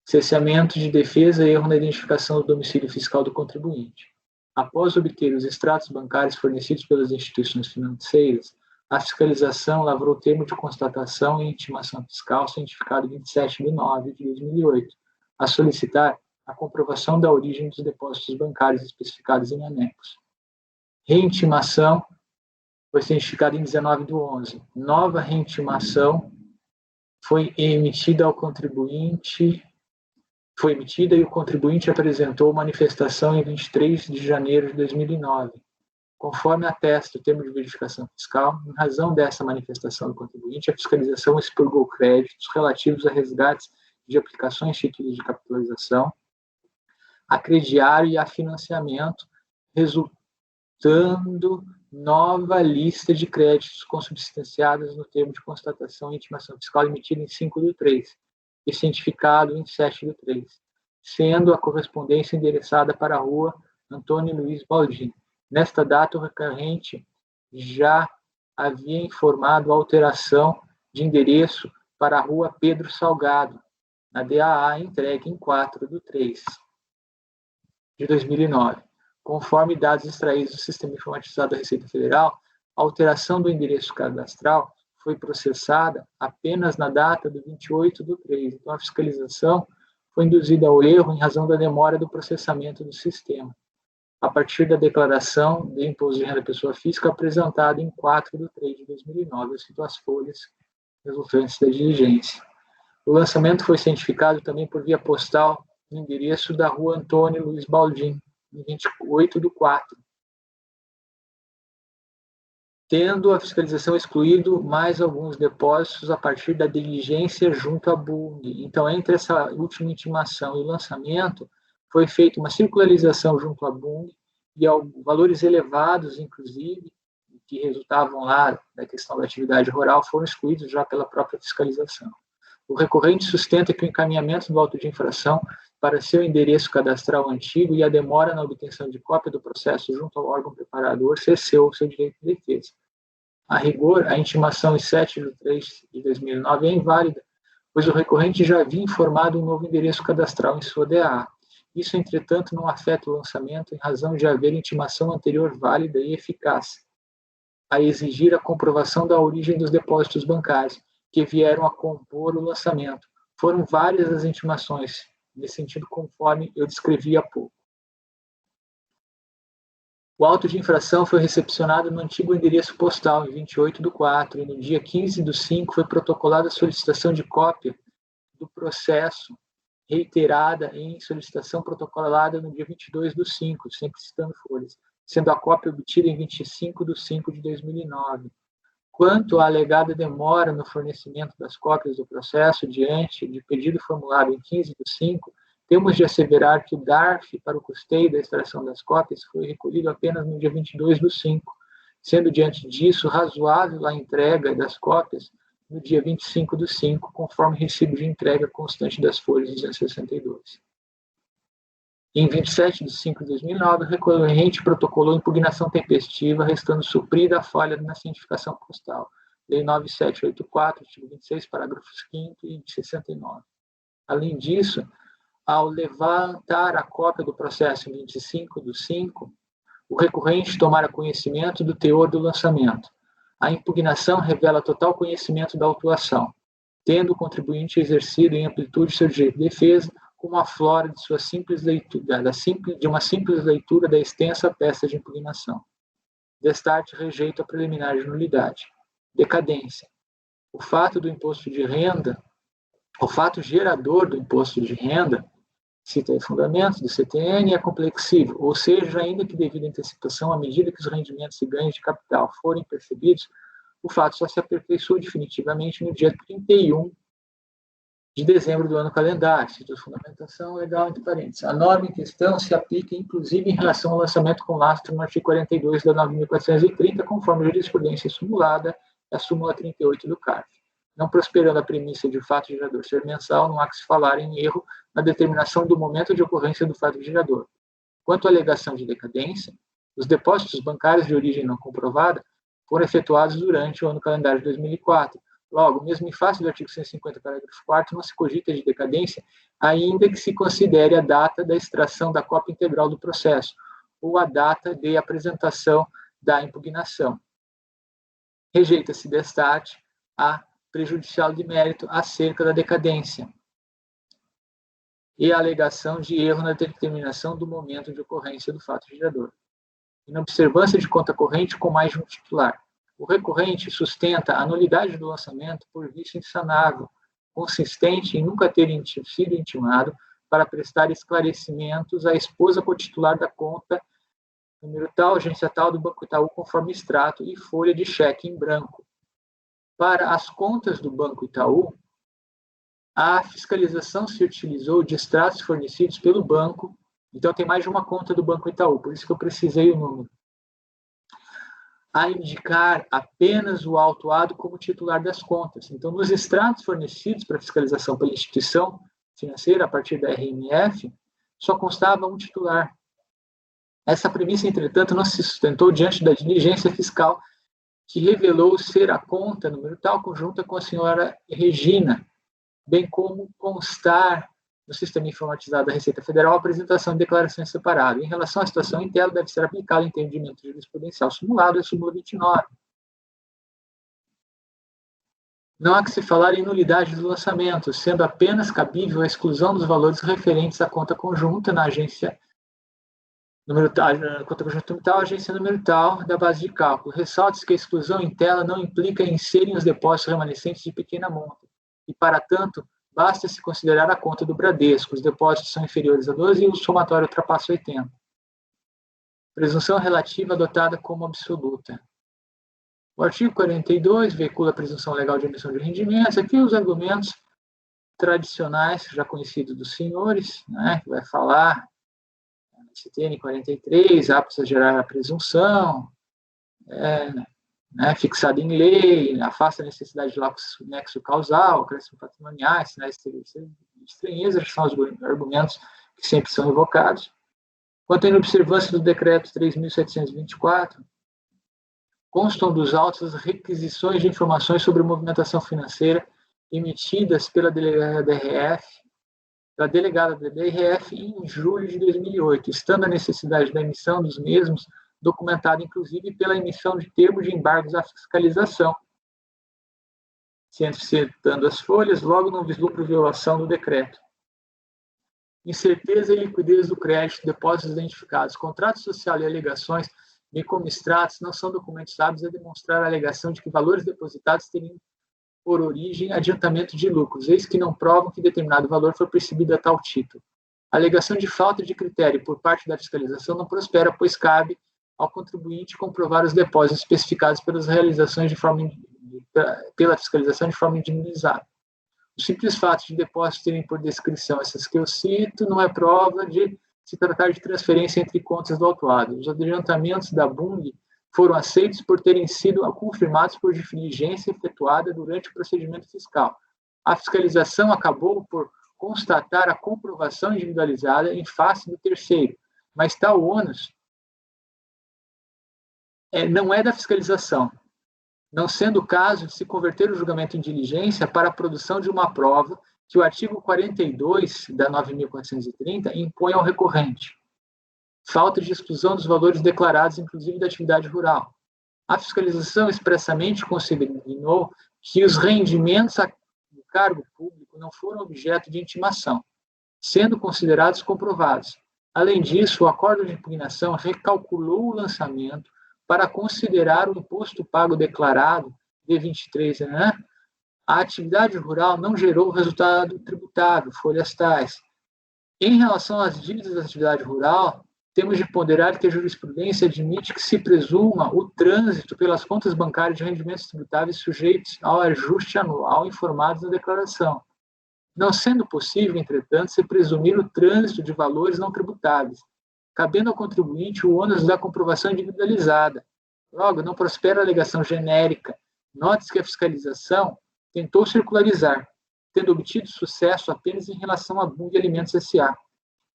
Cesseamento de defesa e erro na identificação do domicílio fiscal do contribuinte. Após obter os extratos bancários fornecidos pelas instituições financeiras, a fiscalização lavrou termo de constatação e intimação fiscal cientificado 27/9/2008, a solicitar a comprovação da origem dos depósitos bancários especificados em anexo. Reintimação foi cientificada em 19/11. Nova reintimação foi emitida ao contribuinte, e o contribuinte apresentou manifestação em 23 de janeiro de 2009. Conforme atesta o termo de verificação fiscal, em razão dessa manifestação do contribuinte, a fiscalização expurgou créditos relativos a resgates de aplicações títulos de capitalização, a crediário e a financiamento, resultando nova lista de créditos consubstanciadas no termo de constatação e intimação fiscal emitido em 5/3 e cientificado em 7/3, sendo a correspondência endereçada para a rua Antônio Luiz Baldin. Nesta data, o recorrente já havia informado a alteração de endereço para a rua Pedro Salgado, na DAA, entregue em 4/3 de 2009. Conforme dados extraídos do Sistema Informatizado da Receita Federal, a alteração do endereço cadastral foi processada apenas na data do 28/3. Então, a fiscalização foi induzida ao erro em razão da demora do processamento do sistema, a partir da declaração de imposto de renda pessoa física apresentada em 4/3 de 2009. Eu cito as folhas resultantes da diligência. O lançamento foi cientificado também por via postal no endereço da rua Antônio Luiz Baldin, em 28/4, tendo a fiscalização excluído mais alguns depósitos a partir da diligência junto à BUNG. Então, entre essa última intimação e o lançamento, foi feita uma circularização junto à BUNG e valores elevados, inclusive, que resultavam lá da questão da atividade rural, foram excluídos já pela própria fiscalização. O recorrente sustenta que o encaminhamento do auto de infração para seu endereço cadastral antigo e a demora na obtenção de cópia do processo junto ao órgão preparador cerceou o seu direito de defesa. A rigor, a intimação em 7/3 de 2009 é inválida, pois o recorrente já havia informado um novo endereço cadastral em sua DAA. Isso, entretanto, não afeta o lançamento em razão de haver intimação anterior válida e eficaz, a exigir a comprovação da origem dos depósitos bancários, que vieram a compor o lançamento. Foram várias as intimações, nesse sentido, conforme eu descrevi há pouco. O auto de infração foi recepcionado no antigo endereço postal, em 28/4, e no dia 15/5 foi protocolada a solicitação de cópia do processo, reiterada em solicitação protocolada no dia 22/5, sempre citando folhas, sendo a cópia obtida em 25/5 de 2009. Quanto à alegada demora no fornecimento das cópias do processo diante de pedido formulado em 15/5, temos de asseverar que o DARF para o custeio da extração das cópias foi recolhido apenas no dia 22/5, sendo diante disso razoável a entrega das cópias no dia 25/5, conforme recibo de entrega constante das folhas 262. Em 27 de 5 de 2009, o recorrente protocolou impugnação tempestiva, restando suprida a falha na cientificação postal. Lei 9784, artigo 26, parágrafos 5º e 69. Além disso, ao levantar a cópia do processo em 25 de 5, o recorrente tomara conhecimento do teor do lançamento. A impugnação revela total conhecimento da autuação, tendo o contribuinte exercido em amplitude seu direito de defesa, como a flora de sua simples leitura, de uma simples leitura da extensa peça de impugnação. Destarte rejeito a preliminar de nulidade. Decadência. O fato do imposto de renda, o fato gerador do imposto de renda, cita aí fundamentos do CTN, é complexível, ou seja, ainda que devido à antecipação, à medida que os rendimentos e ganhos de capital forem percebidos, o fato só se aperfeiçoa definitivamente no dia 31 de dezembro do ano calendário, cita a fundamentação legal entre parênteses. A norma em questão se aplica, inclusive, em relação ao lançamento com lastro no artigo 42 da 9.430, conforme a jurisprudência simulada, a súmula 38 do CARF. Não prosperando a premissa de o fato gerador ser mensal, não há que se falar em erro na determinação do momento de ocorrência do fato gerador. Quanto à alegação de decadência, os depósitos bancários de origem não comprovada foram efetuados durante o ano calendário de 2004. Logo, mesmo em face do artigo 150, parágrafo 4º, não se cogita de decadência, ainda que se considere a data da extração da cópia integral do processo, ou a data de apresentação da impugnação. Rejeita-se destarte a prejudicial de mérito acerca da decadência e a alegação de erro na determinação do momento de ocorrência do fato gerador. Em observância de conta corrente com mais de um titular, o recorrente sustenta a nulidade do lançamento por vício insanável, consistente em nunca ter sido intimado para prestar esclarecimentos à esposa cotitular da conta, número tal, agência tal do Banco Itaú, conforme extrato e folha de cheque em branco. Para as contas do Banco Itaú, a fiscalização se utilizou de extratos fornecidos pelo banco, então tem mais de uma conta do Banco Itaú, por isso que eu precisei o número, a indicar apenas o autuado como titular das contas. Então, nos extratos fornecidos para fiscalização pela instituição financeira, a partir da RMF, só constava um titular. Essa premissa, entretanto, não se sustentou diante da diligência fiscal, que revelou ser a conta, número tal, conjunta com a senhora Regina, bem como constar no sistema informatizado da Receita Federal a apresentação de declarações separadas. Em relação à situação em tela, deve ser aplicado o entendimento jurisprudencial simulado, a súmula 29. Não há que se falar em nulidade do lançamento, sendo apenas cabível a exclusão dos valores referentes à conta conjunta na agência número tal, conta conjunta tal, agência número tal da base de cálculo. Ressalta-se que a exclusão em tela não implica em serem os depósitos remanescentes de pequena monta, e, para tanto, basta se considerar a conta do Bradesco. Os depósitos são inferiores a 12 e o somatório ultrapassa 80. Presunção relativa adotada como absoluta. O artigo 42 veicula a presunção legal de emissão de rendimentos. Aqui os argumentos tradicionais, já conhecidos dos senhores, né, que vai falar CTN 43, aptos a gerar a presunção, fixado em lei, afasta a necessidade de nexo causal, acréscimo patrimonial, sinais de estranheza, são os argumentos que sempre são evocados. Quanto à inobservância do decreto 3.724, constam dos autos as requisições de informações sobre movimentação financeira emitidas pela delegada da DRF em julho de 2008, estando a necessidade da emissão dos mesmos documentada, inclusive, pela emissão de termos de embargos à fiscalização. Citando as folhas, logo não vislumbra violação do decreto. Incerteza e liquidez do crédito, depósitos identificados, contrato social e alegações, bem como extratos, não são documentos hábeis a demonstrar a alegação de que valores depositados teriam por origem adiantamento de lucros, eis que não provam que determinado valor foi percebido a tal título. A alegação de falta de critério por parte da fiscalização não prospera, pois cabe ao contribuinte comprovar os depósitos especificados pela fiscalização de forma individualizada. O simples fato de depósitos terem por descrição essas que eu cito não é prova de se tratar de transferência entre contas do autuado. Os adiantamentos da BUNG foram aceitos por terem sido confirmados por diligência efetuada durante o procedimento fiscal. A fiscalização acabou por constatar a comprovação individualizada em face do terceiro, mas tal ônus não é da fiscalização, não sendo o caso de se converter o julgamento em diligência para a produção de uma prova que o artigo 42 da 9.430 impõe ao recorrente. Falta de exclusão dos valores declarados, inclusive da atividade rural. A fiscalização expressamente considerou que os rendimentos do cargo público não foram objeto de intimação, sendo considerados comprovados. Além disso, o acordo de impugnação recalculou o lançamento para considerar o imposto pago declarado de 23, a atividade rural não gerou resultado tributável, folhas tais. Em relação às dívidas da atividade rural, temos de ponderar que a jurisprudência admite que se presuma o trânsito pelas contas bancárias de rendimentos tributáveis sujeitos ao ajuste anual informados na declaração, não sendo possível, entretanto, se presumir o trânsito de valores não tributáveis, cabendo ao contribuinte o ônus da comprovação individualizada. Logo, não prospera a alegação genérica. Note-se que a fiscalização tentou circularizar, tendo obtido sucesso apenas em relação à BUNG Alimentos S.A.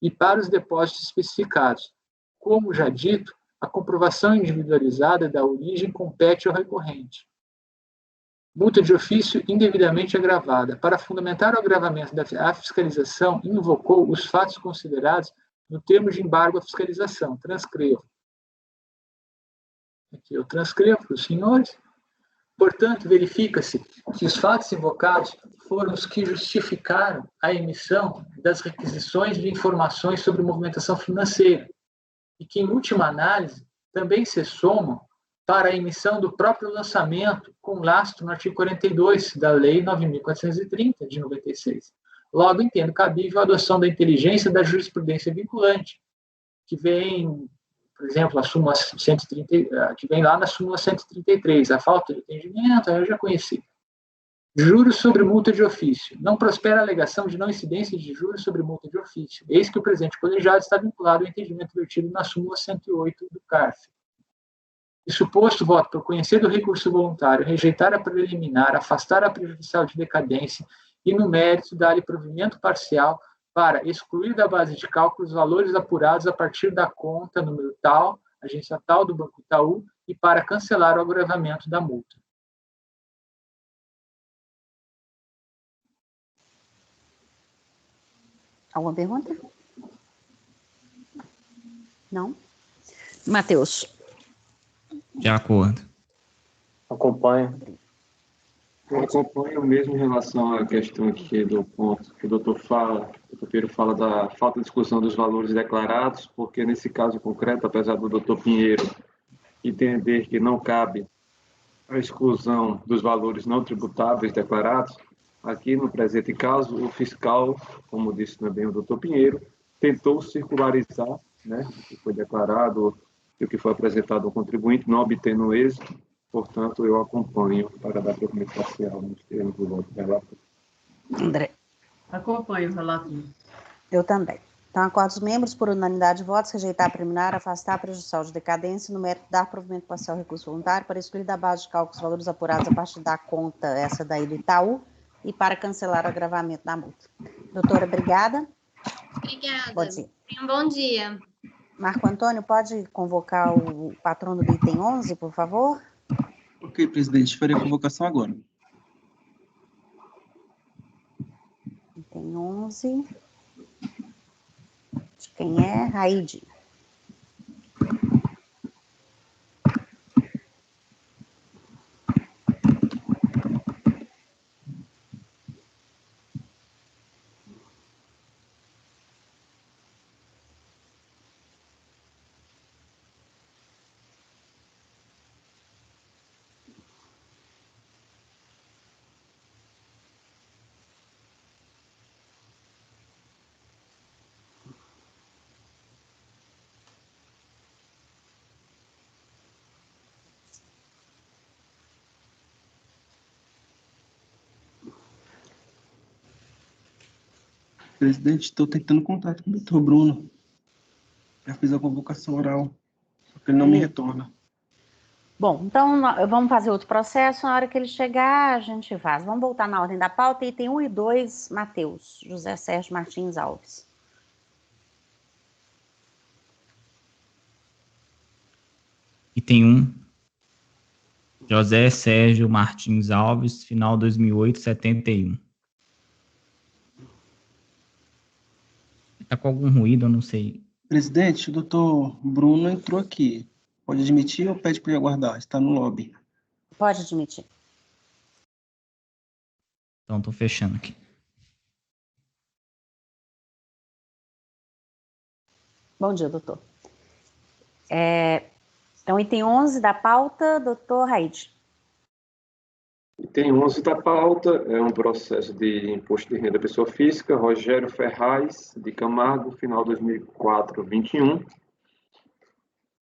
e para os depósitos especificados. Como já dito, a comprovação individualizada da origem compete ao recorrente. Multa de ofício indevidamente agravada. Para fundamentar o agravamento da fiscalização, invocou os fatos considerados no termo de embargo à fiscalização. Transcrevo. Aqui eu transcrevo para os senhores. Portanto, verifica-se que os fatos invocados foram os que justificaram a emissão das requisições de informações sobre movimentação financeira e que, em última análise, também se somam para a emissão do próprio lançamento com lastro no artigo 42 da Lei 9.430, de 96. Logo, entendo cabível a adoção da inteligência da jurisprudência vinculante, que vem, por exemplo, a súmula 130, que vem lá na súmula 133, a falta de entendimento, eu já conheci. Juros sobre multa de ofício. Não prospera a alegação de não incidência de juros sobre multa de ofício, eis que o presente colegiado está vinculado ao entendimento vertido na súmula 108 do CARF. E suposto voto por conhecer do recurso voluntário, rejeitar a preliminar, afastar a prejudicial de decadência e, no mérito, dar-lhe provimento parcial para excluir da base de cálculo os valores apurados a partir da conta número tal, agência tal do Banco Itaú, e para cancelar o agravamento da multa. Alguma pergunta? Não? Matheus. De acordo. Acompanho. Eu acompanho mesmo em relação à questão aqui do ponto que o doutor Pinheiro fala da falta de discussão dos valores declarados, porque nesse caso concreto, apesar do doutor Pinheiro entender que não cabe a exclusão dos valores não tributáveis declarados, aqui no presente caso, o fiscal, como disse também o doutor Pinheiro, tentou circularizar, né, o que foi declarado e o que foi apresentado ao contribuinte, não obtendo êxito. Portanto, eu acompanho para dar provimento parcial nos termos do voto do relator. André. Acompanho o relator. Eu também. Então, acordo os membros por unanimidade de votos, rejeitar a preliminar, afastar a prejudicial de decadência, no mérito dar provimento parcial ao recurso voluntário, para excluir da base de cálculo os valores apurados a partir da conta, essa daí do Itaú, e para cancelar o agravamento da multa. Doutora, obrigada. Obrigada. Pode ir. Tenha um bom dia. Marco Antônio, pode convocar o patrono do item 11, por favor? Ok, presidente, farei a convocação agora. Item 11. De quem é? Raide. Presidente, estou tentando contato com o doutor Bruno. Já fiz a convocação oral, só que ele não me retorna. Bom, então vamos fazer outro processo. Na hora que ele chegar, a gente faz. Vamos voltar na ordem da pauta. Item 1 e 2, Matheus, José Sérgio Martins Alves. Item 1, José Sérgio Martins Alves, final 2008, 71. Está com algum ruído, eu não sei. Presidente, o doutor Bruno entrou aqui. Pode admitir ou pede para ele aguardar? Está no lobby. Pode admitir. Então, estou fechando aqui. Bom dia, doutor. Então, item 11 da pauta, doutor Raide. Item 11 da pauta é um processo de imposto de renda pessoa física, Rogério Ferraz de Camargo, final 2004-21.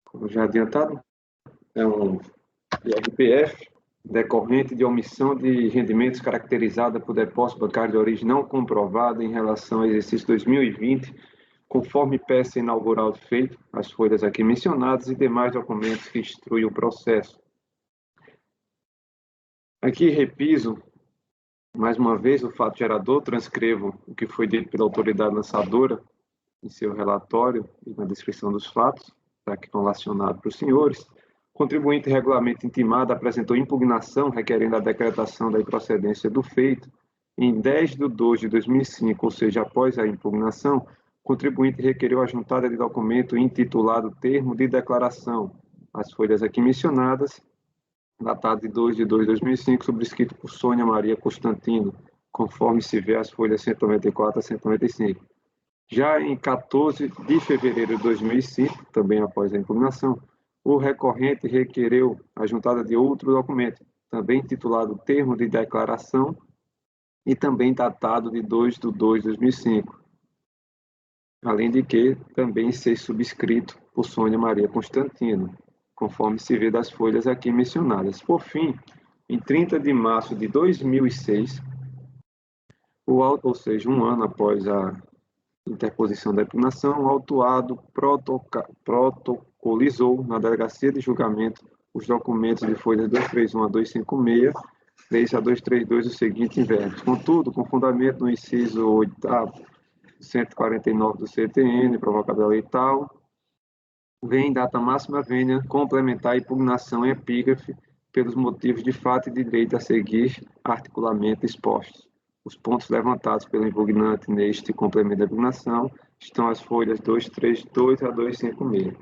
Como já adiantado, é um IRPF decorrente de omissão de rendimentos caracterizada por depósito bancário de origem não comprovada em relação ao exercício 2020, conforme peça inaugural feito, as folhas aqui mencionadas e demais documentos que instruem o processo. Aqui repiso, mais uma vez, o fato gerador, transcrevo o que foi dito pela autoridade lançadora em seu relatório e na descrição dos fatos, está aqui relacionado para os senhores. O contribuinte regularmente intimado apresentou impugnação requerendo a decretação da improcedência do feito. Em 10 de 2 de 2005, ou seja, após a impugnação, o contribuinte requereu a juntada de documento intitulado Termo de Declaração, as folhas aqui mencionadas, datado de 2 de 2 de 2005, subscrito por Sônia Maria Constantino, conforme se vê as folhas 194 a 195. Já em 14 de fevereiro de 2005, também após a impugnação, o recorrente requereu a juntada de outro documento, também intitulado Termo de Declaração e também datado de 2 de 2 de 2005, além de que também ser subscrito por Sônia Maria Constantino, conforme se vê das folhas aqui mencionadas. Por fim, em 30 de março de 2006, ou seja, um ano após a interposição da impugnação, o autuado protocolizou na Delegacia de Julgamento os documentos de folhas 231 a 256, 3 a 232, o seguinte inverso. Contudo, com fundamento no inciso 8º, 149 do CTN, provocado a lei tal, vem data máxima vênia complementar a impugnação em epígrafe pelos motivos de fato e de direito a seguir articulamento expostos. Os pontos levantados pelo impugnante neste complemento da impugnação estão as folhas 232 a 256.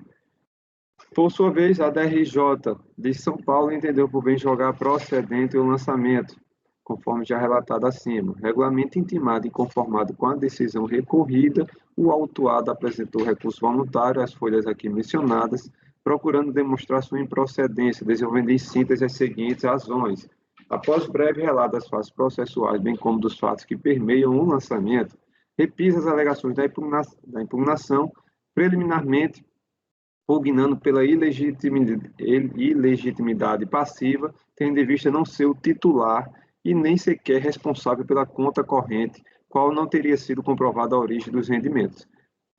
Por sua vez, a DRJ de São Paulo entendeu por bem julgar procedente o lançamento, conforme já relatado acima. Regulamento intimado e conformado com a decisão recorrida, o autuado apresentou recurso voluntário às folhas aqui mencionadas, procurando demonstrar sua improcedência, desenvolvendo em síntese as seguintes razões. Após breve relato das fatos processuais, bem como dos fatos que permeiam o lançamento, repisa as alegações da impugnação, preliminarmente pugnando pela ilegitimidade passiva, tendo em vista não ser o titular e nem sequer responsável pela conta corrente, qual não teria sido comprovada a origem dos rendimentos.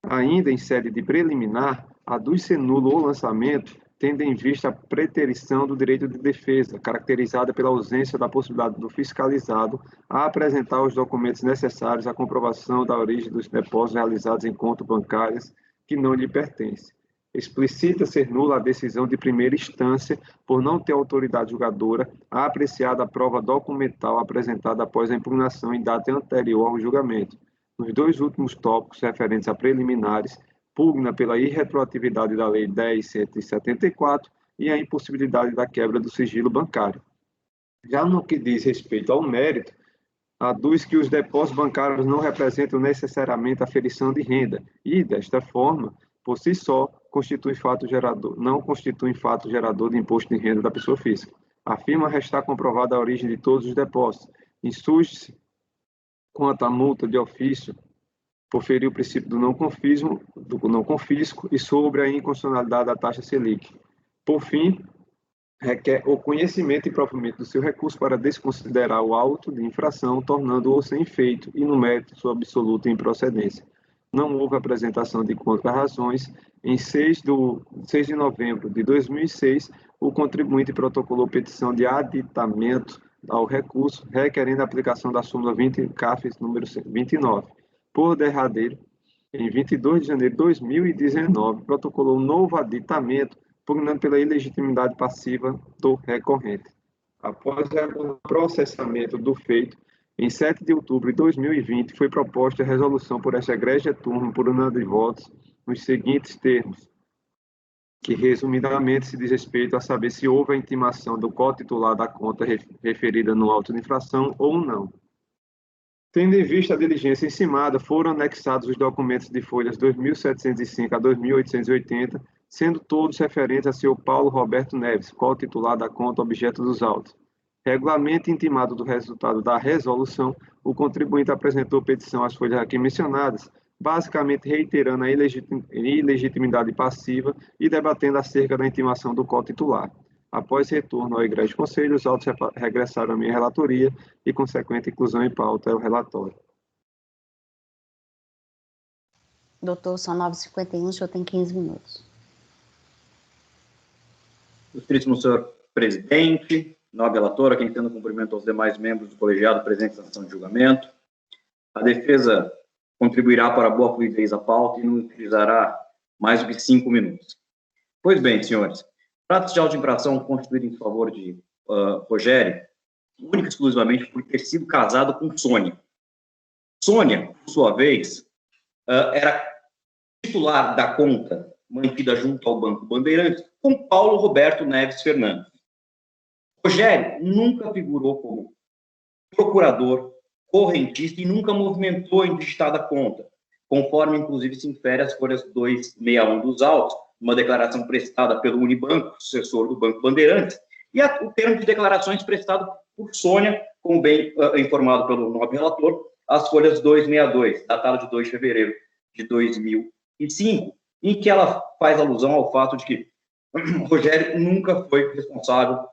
Ainda em sede de preliminar, aduz-se nulo o lançamento, tendo em vista a preterição do direito de defesa, caracterizada pela ausência da possibilidade do fiscalizado a apresentar os documentos necessários à comprovação da origem dos depósitos realizados em contas bancárias que não lhe pertencem. Explicita ser nula a decisão de primeira instância por não ter autoridade julgadora a apreciar a prova documental apresentada após a impugnação em data anterior ao julgamento. Nos dois últimos tópicos referentes a preliminares, pugna pela irretroatividade da Lei 10.174 e a impossibilidade da quebra do sigilo bancário. Já no que diz respeito ao mérito, aduz que os depósitos bancários não representam necessariamente aferição de renda e, desta forma, por si só, não constituem fato gerador de imposto de renda da pessoa física. Afirma restar comprovada a origem de todos os depósitos. Insurge-se quanto à multa de ofício por ferir o princípio do não confisco e sobre a inconstitucionalidade da taxa Selic. Por fim, requer o conhecimento e provimento do seu recurso para desconsiderar o auto de infração, tornando-o sem efeito e no mérito sua absoluta improcedência. não houve apresentação de contra-razões. Em 6 de novembro de 2006, o contribuinte protocolou petição de aditamento ao recurso, requerendo a aplicação da súmula 20 CAFES número 29. Por derradeiro, em 22 de janeiro de 2019, protocolou um novo aditamento, pugnando pela ilegitimidade passiva do recorrente. Após o processamento do feito, em 7 de outubro de 2020, foi proposta a resolução por esta egrégia turma por unanimidade de votos nos seguintes termos, que resumidamente se diz respeito a saber se houve a intimação do co-titular da conta referida no auto de infração ou não. Tendo em vista a diligência encimada, foram anexados os documentos de folhas 2.705 a 2.880, sendo todos referentes a seu Paulo Roberto Neves, co-titular da conta objeto dos autos. Regularmente intimado do resultado da resolução, o contribuinte apresentou petição às folhas aqui mencionadas, basicamente reiterando a ilegitimidade passiva e debatendo acerca da intimação do co-titular. Após retorno ao egrégio conselho, os autos regressaram à minha relatoria e consequente inclusão em pauta é o relatório. Doutor, são 9h51, o senhor tem 15 minutos. Ilustríssimo senhor presidente, nobre relatora, quem tendo cumprimento aos demais membros do colegiado presentes na sessão de julgamento. A defesa contribuirá para a boa fluidez da pauta e não utilizará mais do que 5 minutos. Pois bem, senhores, tratos de auto-infração constituído em favor de Rogério, única e exclusivamente por ter sido casado com Sônia. Sônia, por sua vez, era titular da conta mantida junto ao Banco Bandeirantes com Paulo Roberto Neves Fernandes. Rogério nunca figurou como procurador, correntista e nunca movimentou a indigitada conta, conforme, inclusive, se infere as folhas 261 dos autos, uma declaração prestada pelo Unibanco, sucessor do Banco Bandeirantes, e o termo de declarações prestado por Sônia, como bem informado pelo nobre relator, as folhas 262, datado de 2 de fevereiro de 2005, em que ela faz alusão ao fato de que Rogério nunca foi responsável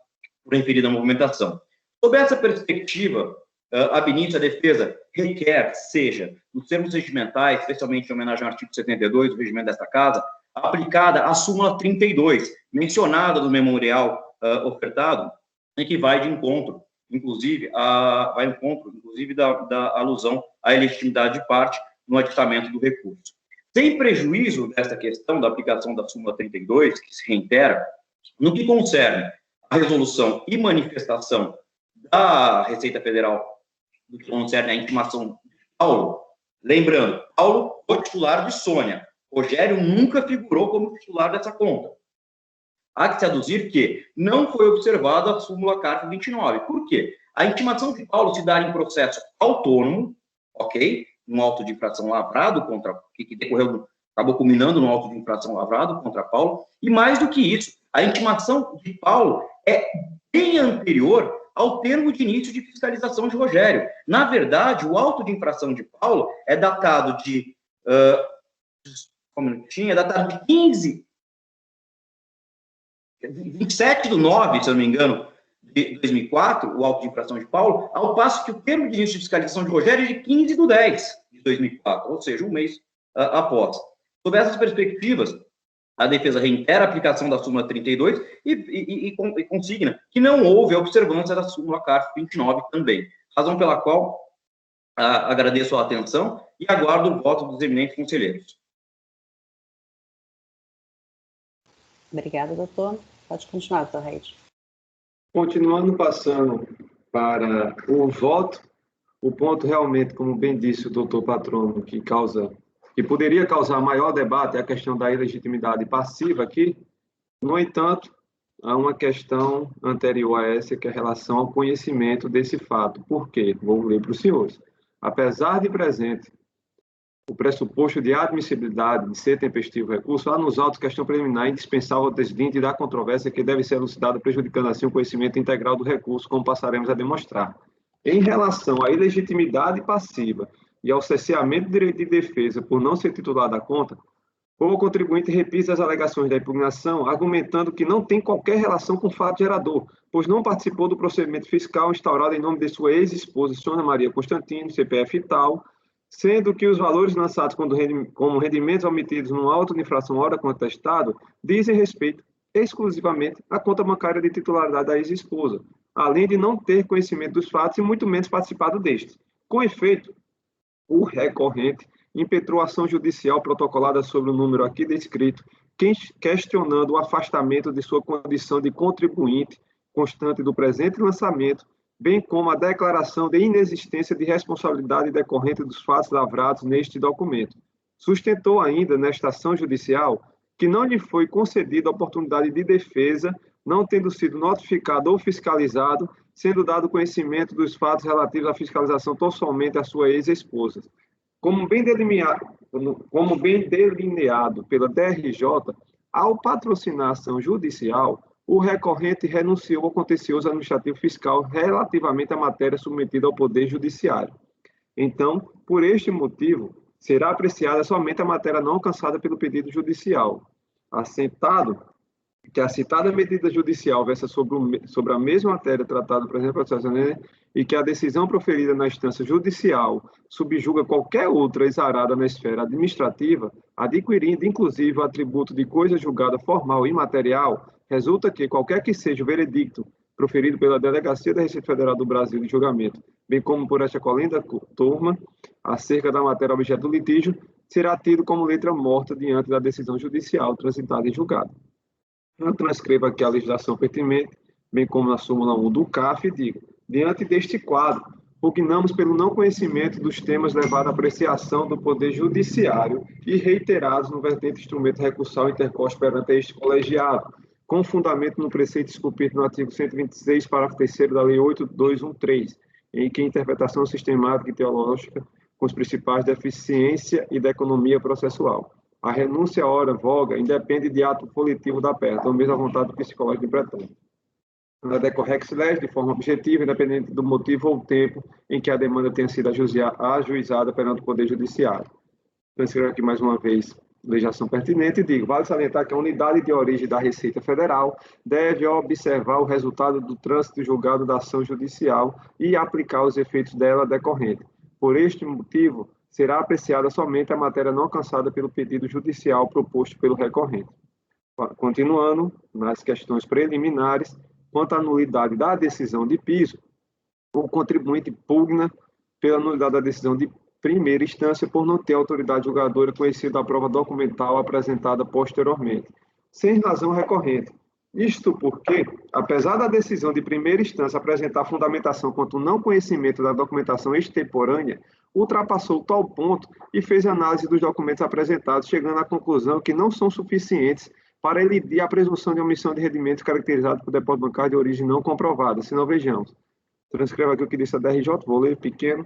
por referida movimentação. Sob essa perspectiva, a ministra da Defesa requer, seja nos termos regimentais, especialmente em homenagem ao artigo 72 do regimento desta Casa, aplicada a súmula 32, mencionada no memorial ofertado, e que vai de encontro, inclusive, da alusão à ilegitimidade de parte no aditamento do recurso. Sem prejuízo desta questão da aplicação da súmula 32, que se reitera, no que concerne a resolução e manifestação da Receita Federal, no que concerne a intimação de Paulo, lembrando, Paulo foi titular de Sônia, Rogério nunca figurou como titular dessa conta. Há que se aduzir que não foi observada a súmula CARF 29. Por quê? A intimação de Paulo se dá em processo autônomo, ok? Um auto de infração lavrado contra, que decorreu, acabou culminando no auto de infração lavrado contra Paulo, e mais do que isso, a intimação de Paulo é bem anterior ao termo de início de fiscalização de Rogério. Na verdade, o auto de infração de Paulo é datado de... datado de 27 de 9, se eu não me engano, de 2004, o auto de infração de Paulo, ao passo que o termo de início de fiscalização de Rogério é de 15 de 10 de 2004, ou seja, um mês após. Sob essas perspectivas, a defesa reitera a aplicação da súmula 32 e consigna que não houve a observância da súmula CARF 29 também, razão pela qual agradeço a atenção e aguardo o voto dos eminentes conselheiros. Obrigada, doutor. Pode continuar, doutor Reide. Continuando, passando para o voto, o ponto realmente, como bem disse o doutor Patrono, que poderia causar maior debate é a questão da ilegitimidade passiva aqui. No entanto, há uma questão anterior a essa, que é a relação ao conhecimento desse fato. Por quê? Vou ler para os senhores. Apesar de presente o pressuposto de admissibilidade de ser tempestivo o recurso, há nos autos questão preliminar indispensável ao desvinte da controvérsia que deve ser elucidada, prejudicando assim o conhecimento integral do recurso, como passaremos a demonstrar. Em relação à ilegitimidade passiva e ao cesseamento do direito de defesa por não ser titular da conta, o contribuinte repisa as alegações da impugnação, argumentando que não tem qualquer relação com o fato gerador, pois não participou do procedimento fiscal instaurado em nome de sua ex-esposa, Sônia Maria Constantino, CPF e tal, sendo que os valores lançados como rendimentos omitidos no auto de infração hora contestado dizem respeito exclusivamente à conta bancária de titularidade da ex-esposa, além de não ter conhecimento dos fatos e muito menos participado destes. Com efeito, o recorrente impetrou ação judicial protocolada sobre o número aqui descrito, questionando o afastamento de sua condição de contribuinte constante do presente lançamento, bem como a declaração de inexistência de responsabilidade decorrente dos fatos lavrados neste documento. Sustentou ainda, nesta ação judicial, que não lhe foi concedida a oportunidade de defesa, não tendo sido notificado ou fiscalizado, sendo dado conhecimento dos fatos relativos à fiscalização tão somente à sua ex-esposa. Como bem delineado pela DRJ, ao patrocinar a ação judicial, o recorrente renunciou ao contencioso administrativo fiscal relativamente à matéria submetida ao Poder Judiciário. Então, por este motivo, será apreciada somente a matéria não alcançada pelo pedido judicial. Assentado que a citada medida judicial versa sobre a mesma matéria tratada, por exemplo, e que a decisão proferida na instância judicial subjuga qualquer outra exarada na esfera administrativa, adquirindo, inclusive, o atributo de coisa julgada formal e material, resulta que, qualquer que seja o veredicto proferido pela Delegacia da Receita Federal do Brasil de julgamento, bem como por esta colenda turma, acerca da matéria objeto do litígio, será tido como letra morta diante da decisão judicial transitada em julgado. Eu transcrevo aqui a legislação pertinente, bem como na súmula 1 do CAF, e digo: diante deste quadro, pugnamos pelo não conhecimento dos temas levados à apreciação do Poder Judiciário e reiterados no vertente instrumento recursal interposto perante este colegiado, com fundamento no preceito esculpido no artigo 126, parágrafo 3º da Lei 8.213, em que a interpretação sistemática e teológica com os principais da eficiência e da economia processual. A renúncia, ora, voga, independe de ato volitivo da peça, ou mesmo a vontade psicológica do pretendente. Ela decorre ex lege, de forma objetiva, independente do motivo ou tempo em que a demanda tenha sido ajuizada perante o Poder Judiciário. Transcrevo aqui mais uma vez legislação pertinente e digo: vale salientar que a unidade de origem da Receita Federal deve observar o resultado do trânsito julgado da ação judicial e aplicar os efeitos dela decorrente. Por este motivo, será apreciada somente a matéria não alcançada pelo pedido judicial proposto pelo recorrente. Continuando nas questões preliminares, quanto à nulidade da decisão de piso, o contribuinte pugna pela nulidade da decisão de primeira instância por não ter autoridade julgadora conhecida a prova documental apresentada posteriormente, sem razão recorrente. Isto porque, apesar da decisão de primeira instância apresentar fundamentação quanto ao não conhecimento da documentação extemporânea, ultrapassou tal ponto e fez análise dos documentos apresentados, chegando à conclusão que não são suficientes para elidir a presunção de omissão de rendimentos caracterizado por depósito bancário de origem não comprovada. Se não, vejamos. Transcrevo aqui o que disse a DRJ, vou ler pequeno.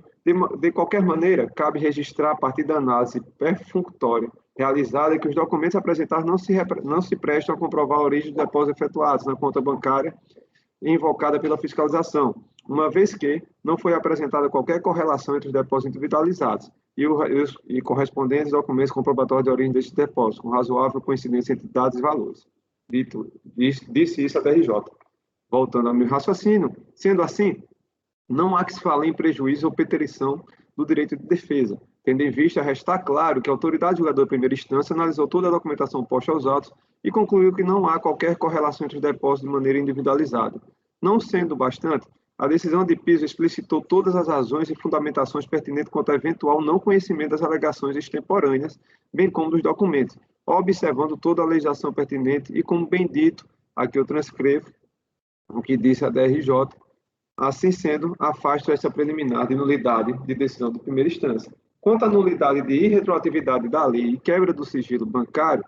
De qualquer maneira, cabe registrar a partir da análise perfunctória realizada que os documentos apresentados não se prestam a comprovar a origem dos depósitos efetuados na conta bancária invocada pela fiscalização, uma vez que não foi apresentada qualquer correlação entre os depósitos individualizados e correspondentes documentos comprobatórios de origem destes depósitos, com razoável coincidência entre dados e valores. Disse isso a DRJ. Voltando ao meu raciocínio, sendo assim, não há que se falar em prejuízo ou preterição do direito de defesa, tendo em vista restar claro que a autoridade julgadora de primeira instância analisou toda a documentação posta aos autos e concluiu que não há qualquer correlação entre os depósitos de maneira individualizada. Não sendo bastante, a decisão de piso explicitou todas as razões e fundamentações pertinentes quanto ao eventual não conhecimento das alegações extemporâneas, bem como dos documentos, observando toda a legislação pertinente e, como bem dito, aqui eu transcrevo o que disse a DRJ, assim sendo, afasto essa preliminar de nulidade de decisão de primeira instância. Quanto à nulidade de irretroatividade da lei e quebra do sigilo bancário,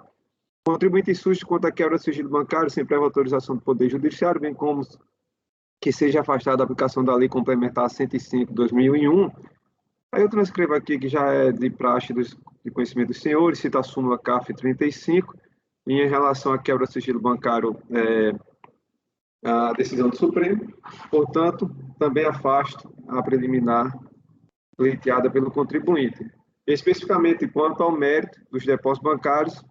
o contribuinte insurge contra a quebra do sigilo bancário sem prévia autorização do Poder Judiciário, bem como que seja afastada a aplicação da Lei Complementar 105/2001. Aí eu transcrevo aqui que já é de praxe de conhecimento dos senhores, cita a súmula CAF 35, e em relação à quebra do sigilo bancário, a decisão do Supremo, portanto, também afasto a preliminar pleiteada pelo contribuinte. Especificamente quanto ao mérito dos depósitos bancários,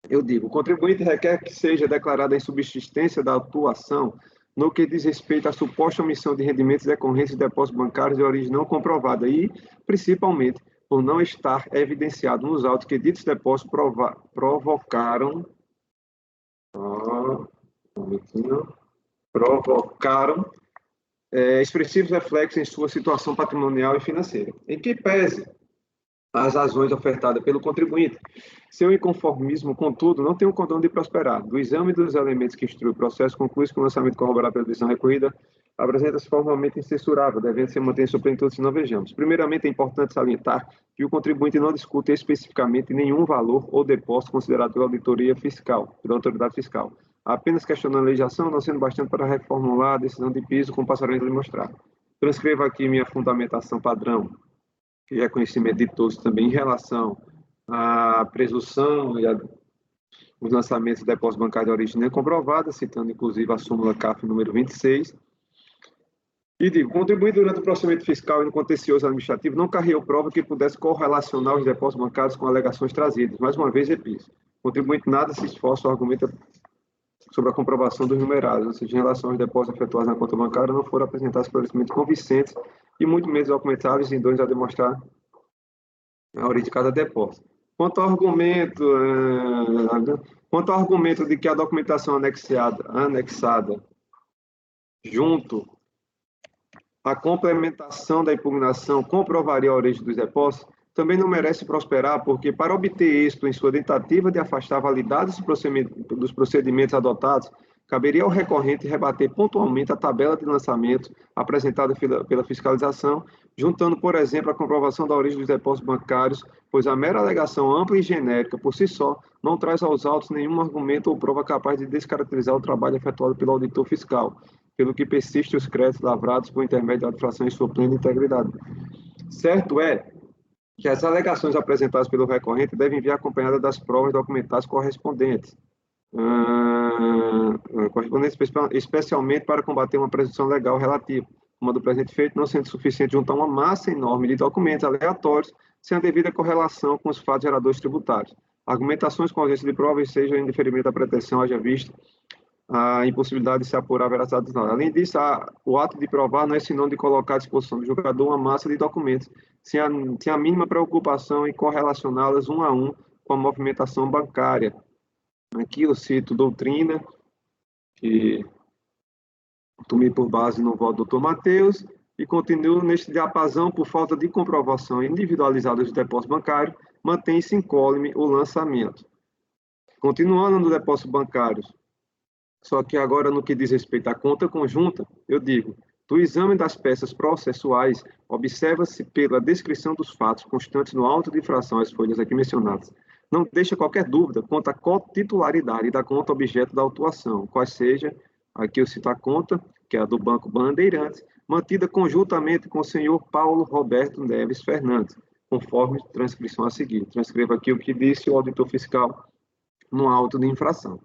eu digo: o contribuinte requer que seja declarada a insubsistência da atuação no que diz respeito à suposta omissão de rendimentos decorrentes de depósitos bancários de origem não comprovada e, principalmente, por não estar evidenciado nos autos que ditos depósitos provocaram expressivos reflexos em sua situação patrimonial e financeira. Em que pese as razões ofertadas pelo contribuinte, seu inconformismo, contudo, não tem o condão de prosperar. Do exame dos elementos que instrui o processo, conclui-se que o lançamento corroborado pela decisão recorrida apresenta-se formalmente incensurável, devendo ser mantido em sua plenitude, se não vejamos. Primeiramente, é importante salientar que o contribuinte não discute especificamente nenhum valor ou depósito considerado pela auditoria fiscal, pela autoridade fiscal, apenas questionando a legislação, não sendo bastante para reformular a decisão de piso, como passarão a demonstrar. Transcrevo aqui minha fundamentação padrão, que é conhecimento de todos também, em relação à presunção e os lançamentos de depósitos bancários de origem não comprovada, citando inclusive a súmula CAF número 26. E digo, contribuir durante o procedimento fiscal e no contencioso administrativo não carregou prova que pudesse correlacionar os depósitos bancários com alegações trazidas. Mais uma vez, repito, contribuinte nada se esforça ou argumenta sobre a comprovação dos numerados, ou seja, em relação aos depósitos efetuados na conta bancária, não foram apresentados esclarecimentos convincentes e muito menos documentáveis em dois a demonstrar a origem de cada depósito. Quanto ao argumento de que a documentação anexada junto à complementação da impugnação comprovaria a origem dos depósitos, também não merece prosperar, porque para obter êxito em sua tentativa de afastar a validade dos procedimentos adotados, caberia ao recorrente rebater pontualmente a tabela de lançamento apresentada pela fiscalização, juntando, por exemplo, a comprovação da origem dos depósitos bancários, pois a mera alegação ampla e genérica, por si só, não traz aos autos nenhum argumento ou prova capaz de descaracterizar o trabalho efetuado pelo auditor fiscal, pelo que persistem os créditos lavrados por intermédio da infração em sua plena integridade. Certo é que as alegações apresentadas pelo recorrente devem vir acompanhadas das provas documentadas correspondentes, especialmente para combater uma presunção legal relativa, como a do presente feito, não sendo suficiente juntar uma massa enorme de documentos aleatórios sem a devida correlação com os fatos geradores tributários. Argumentações com ausência de provas sejam em diferimento da pretensão, haja visto a impossibilidade de se apurar a veracidade dos dados. Além disso, o ato de provar não é sinônimo de colocar à disposição do julgador uma massa de documentos, sem a mínima preocupação em correlacioná-las um a um com a movimentação bancária. Aqui eu cito doutrina, que tomei por base no voto do Dr. Matheus, e continuo neste diapasão por falta de comprovação individualizada dos depósitos bancários, mantém-se incólume o lançamento. Continuando no depósito bancários, só que agora no que diz respeito à conta conjunta, eu digo, do exame das peças processuais, observa-se pela descrição dos fatos constantes no auto de infração às folhas aqui mencionadas. Não deixa qualquer dúvida quanto à cotitularidade da conta objeto da autuação, qual seja, aqui eu cito a conta, que é a do Banco Bandeirantes, mantida conjuntamente com o senhor Paulo Roberto Neves Fernandes, conforme transcrição a seguir. Transcrevo aqui o que disse o auditor fiscal no auto de infração.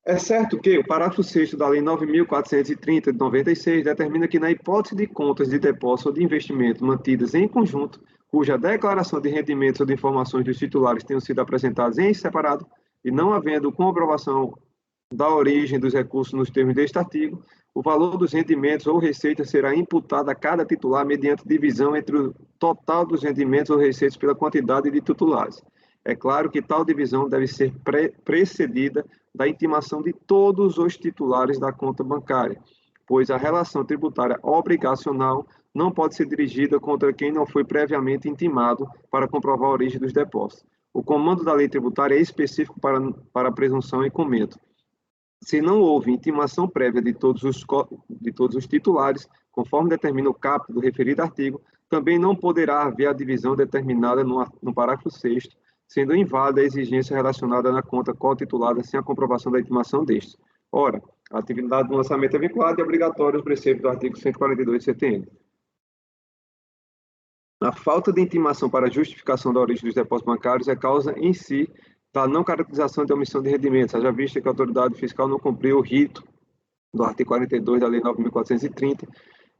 É certo que o parágrafo 6º da Lei 9.430 de 96 determina que, na hipótese de contas de depósito ou de investimento mantidas em conjunto, cuja declaração de rendimentos ou de informações dos titulares tenham sido apresentadas em separado e não havendo comprovação da origem dos recursos nos termos deste artigo, o valor dos rendimentos ou receitas será imputado a cada titular mediante divisão entre o total dos rendimentos ou receitas pela quantidade de titulares. É claro que tal divisão deve ser precedida da intimação de todos os titulares da conta bancária, pois a relação tributária obrigacional não pode ser dirigida contra quem não foi previamente intimado para comprovar a origem dos depósitos. O comando da lei tributária é específico para a presunção e comento. Se não houve intimação prévia de todos os titulares, conforme determina o caput do referido artigo, também não poderá haver a divisão determinada no parágrafo 6º, sendo inválida a exigência relacionada na conta cotitulada sem a comprovação da intimação destes. Ora, a atividade do lançamento é vinculada e obrigatória aos preceitos do artigo 142 do CTN. A falta de intimação para justificação da origem dos depósitos bancários é causa em si da não caracterização de omissão de rendimentos, haja vista que a autoridade fiscal não cumpriu o rito do artigo 42 da Lei 9.430,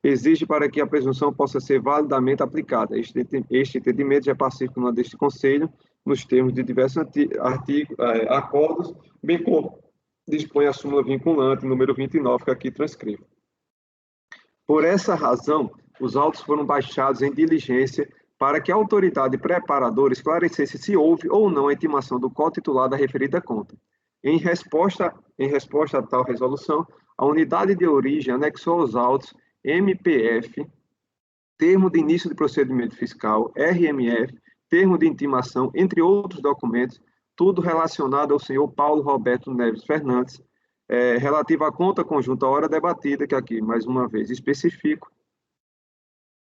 exige para que a presunção possa ser validamente aplicada. Este entendimento já é pacífico deste Conselho, nos termos de diversos acordos, bem como dispõe a súmula vinculante, número 29, que aqui transcrevo. Por essa razão, os autos foram baixados em diligência para que a autoridade preparadora esclarecesse se houve ou não a intimação do co-titular da referida conta. Em resposta a tal resolução, a unidade de origem anexou aos autos MPF, termo de início de procedimento fiscal, RMF, termo de intimação, entre outros documentos, tudo relacionado ao senhor Paulo Roberto Neves Fernandes, relativo à conta conjunta hora debatida, que aqui, mais uma vez, especifico.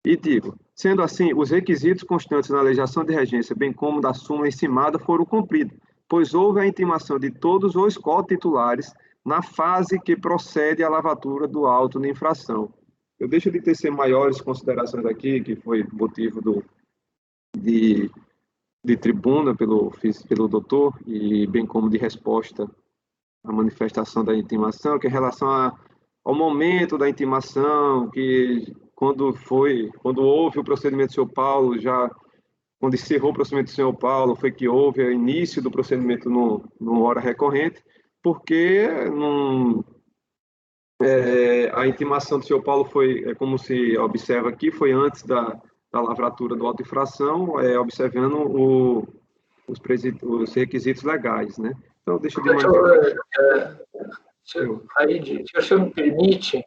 E digo, sendo assim, os requisitos constantes na legislação de regência, bem como da súmula encimada, foram cumpridos, pois houve a intimação de todos os co-titulares na fase que procede à lavatura do auto de infração. Eu deixo de tecer maiores considerações aqui, que foi motivo de tribuna pelo doutor, e bem como de resposta à manifestação da intimação, que é em relação ao momento da intimação, que quando houve o procedimento do senhor Paulo, quando encerrou o procedimento do senhor Paulo, foi que houve o início do procedimento no hora recorrente, porque a intimação do senhor Paulo foi, como se observa aqui, foi antes da lavratura do auto-infração, observando os requisitos legais, né? Então, deixa eu se o senhor me permite,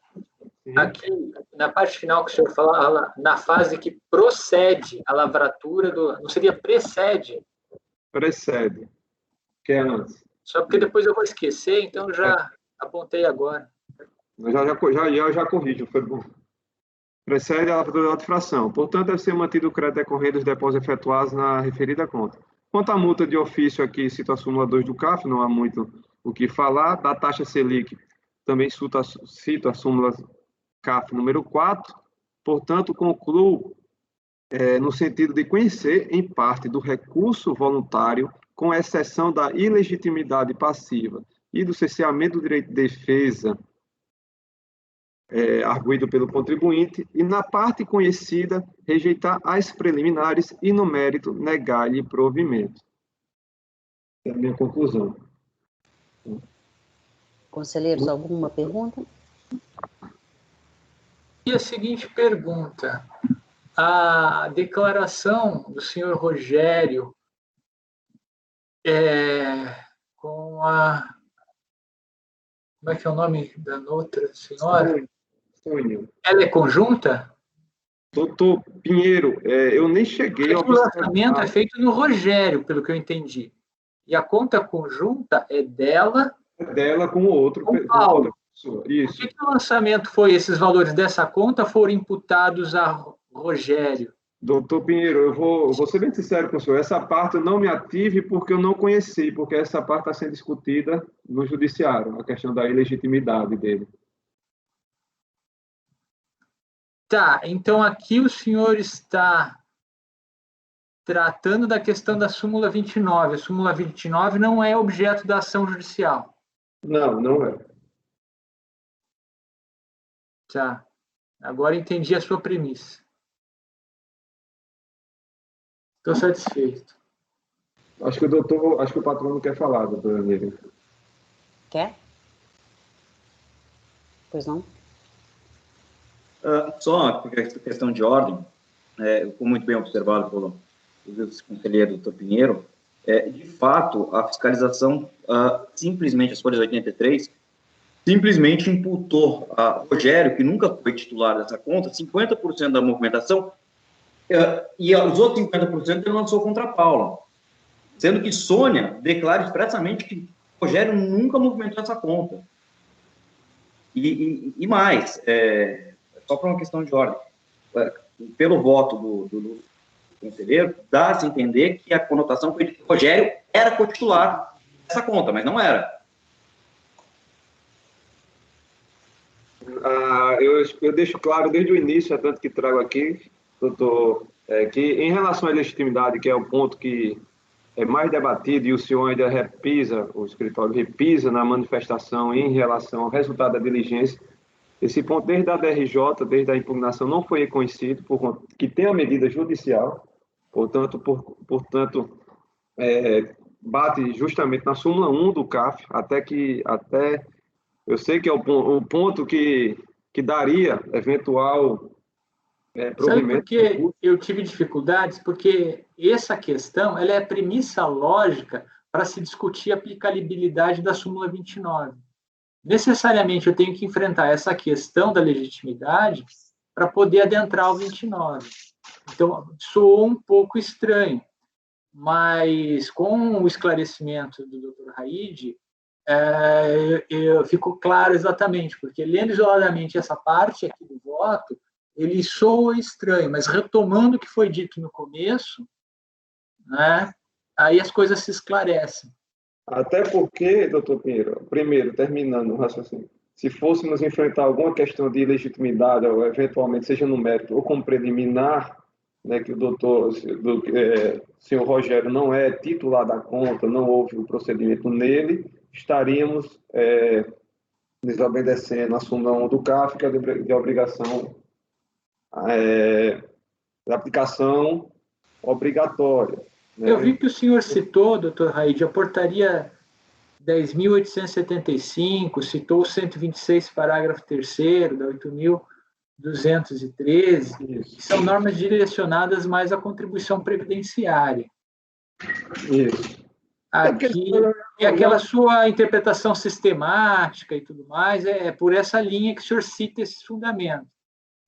aqui, na parte final que o senhor fala, na fase que procede a lavratura não seria precede? Precede, que é antes. Só porque depois eu vou esquecer, então já apontei agora. Já corrijo, foi bom. Precede a lavratura da auto-infração. Portanto, deve ser mantido o crédito decorrente dos depósitos efetuados na referida conta. Quanto à multa de ofício, aqui cito a súmula 2 do CAF, não há muito o que falar. Da taxa Selic, também cito a súmula CAF número 4. Portanto, concluo no sentido de conhecer, em parte, do recurso voluntário, com exceção da ilegitimidade passiva e do cerceamento do direito de defesa arguido pelo contribuinte, e na parte conhecida, rejeitar as preliminares e, no mérito, negar-lhe provimento. É a minha conclusão. Conselheiros, alguma pergunta? E a seguinte pergunta. A declaração do senhor Rogério com a... Como é que é o nome da outra senhora? Sonho. Ela é conjunta? Doutor Pinheiro, eu nem cheguei ao... O lançamento é feito no Rogério, pelo que eu entendi. E a conta conjunta é dela... Dela com o outro. Com Paulo. Isso. Por que o lançamento foi, esses valores dessa conta foram imputados a Rogério? Doutor Pinheiro, eu vou ser bem sincero com o senhor. Essa parte eu não me ative porque eu não conheci, porque essa parte está sendo discutida no judiciário, a questão da ilegitimidade dele. Tá, então aqui o senhor está tratando da questão da súmula 29. A súmula 29 não é objeto da ação judicial. Não, não é. Tá, agora entendi a sua premissa. Estou satisfeito. Acho que o patrão não quer falar, doutor Emílio. Quer? Pois não? Só por questão de ordem, como muito bem observado pelo conselheiro doutor Pinheiro, de fato, a fiscalização, simplesmente, as folhas 83, simplesmente imputou a Rogério, que nunca foi titular dessa conta, 50% da movimentação, e os outros 50% ele lançou contra a Paula, sendo que Sônia declara expressamente que Rogério nunca movimentou essa conta. E mais, só para uma questão de ordem, pelo voto do conselheiro, dá-se a entender que a conotação foi de que Rogério era co-titular dessa conta, mas não era. Eu deixo claro desde o início, tanto que trago aqui, doutor, que em relação à legitimidade, que é o ponto que é mais debatido, e o senhor ainda o escritório repisa na manifestação em relação ao resultado da diligência, esse ponto, desde a DRJ, desde a impugnação, não foi reconhecido, que tem a medida judicial, portanto, bate justamente na súmula 1 do CAF, até eu sei que é o ponto que daria eventual Sabe por que eu tive dificuldades? Porque essa questão ela é a premissa lógica para se discutir a aplicabilidade da súmula 29. Necessariamente eu tenho que enfrentar essa questão da legitimidade para poder adentrar o 29. Então, soou um pouco estranho, mas com o esclarecimento do Dr. Raide, ficou claro exatamente, porque lendo isoladamente essa parte aqui do voto, ele soa estranho, mas retomando o que foi dito no começo, né, aí as coisas se esclarecem. Até porque, doutor Pinheiro, primeiro, terminando o raciocínio, se fôssemos enfrentar alguma questão de legitimidade, ou eventualmente, seja no mérito ou como preliminar, né, que o senhor Rogério não é titular da conta, não houve o procedimento nele, estaríamos desobedecendo a súmula 1 do CAF, que é de obrigação, de aplicação obrigatória. Né? Eu vi que o senhor citou, doutor Raide, a portaria 10.875, citou o 126, parágrafo 3º, da 8.213, que são normas direcionadas mais à contribuição previdenciária. Isso. Aqui, é aquela sua interpretação sistemática e tudo mais, é por essa linha que o senhor cita esses fundamentos.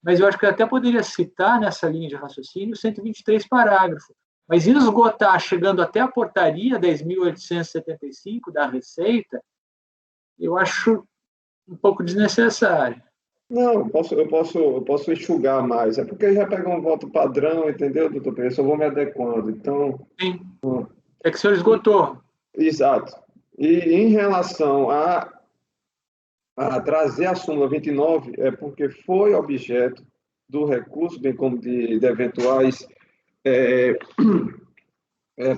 Mas eu acho que eu até poderia citar nessa linha de raciocínio o 123 parágrafo, mas esgotar chegando até a portaria 10.875 da Receita, eu acho um pouco desnecessário. Não, eu posso enxugar mais. É porque já pega um voto padrão, entendeu, doutor Pedro? Eu só vou me adequando. Então. Sim. É que o senhor esgotou. Exato. E em relação a trazer a súmula 29, é porque foi objeto do recurso, bem como de eventuais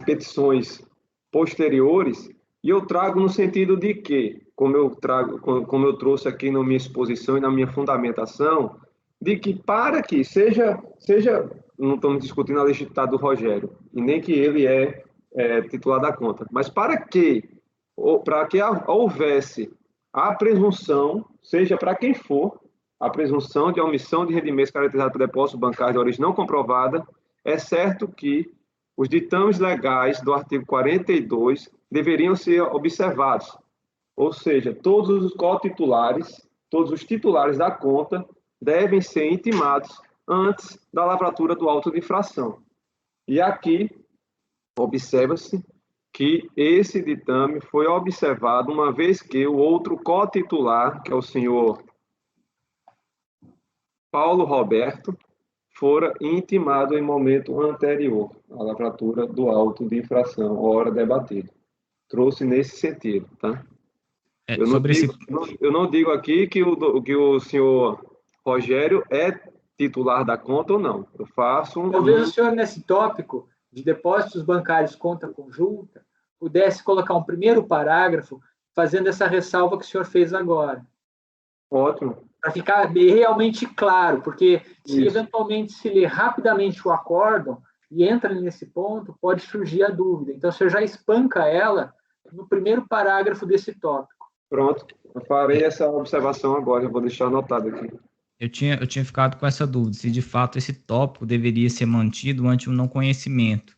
petições posteriores, e eu trago no sentido de que, como eu trouxe aqui na minha exposição e na minha fundamentação, de que para que seja não estamos discutindo a legitimidade do Rogério, e nem que ele é titular da conta, mas para que houvesse a presunção, seja para quem for, a presunção de omissão de rendimentos caracterizados por depósito bancário de origem não comprovada, é certo que os ditames legais do artigo 42 deveriam ser observados, ou seja, todos os cotitulares, todos os titulares da conta devem ser intimados antes da lavratura do auto de infração. E aqui observa-se que esse ditame foi observado uma vez que o outro cotitular, que é o senhor Paulo Roberto, fora intimado em momento anterior à lavratura do auto de infração, hora debatida. Trouxe nesse sentido, tá? Eu não digo aqui que o senhor Rogério é titular da conta ou não. Eu faço Talvez o senhor, nesse tópico de depósitos bancários conta conjunta, pudesse colocar um primeiro parágrafo fazendo essa ressalva que o senhor fez agora. Ótimo. Para ficar realmente claro, porque se eventualmente se ler rapidamente o acórdão e entra nesse ponto, pode surgir a dúvida. Então, o senhor já espanca ela no primeiro parágrafo desse tópico. Pronto, eu farei essa observação agora, eu vou deixar anotado aqui. Eu tinha ficado com essa dúvida, se de fato esse tópico deveria ser mantido ante o não conhecimento.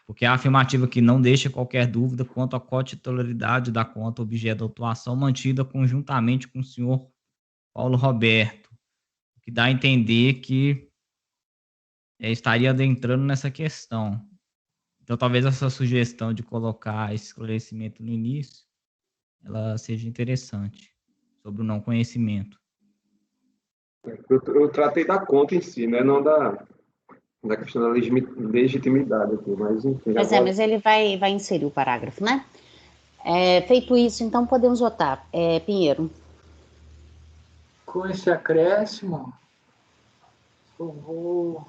Porque a afirmativa aqui não deixa qualquer dúvida quanto à cotitularidade da conta objeto da autuação mantida conjuntamente com o senhor Paulo Roberto, o que dá a entender que estaria adentrando nessa questão. Então, talvez essa sugestão de colocar esse esclarecimento no início, ela seja interessante, sobre o não conhecimento. Eu tratei da conta em si, né? Não da questão da legitimidade aqui, mas enfim. Pois mas ele vai inserir o parágrafo, né? Feito isso, então podemos votar. Pinheiro. Com esse acréscimo, eu vou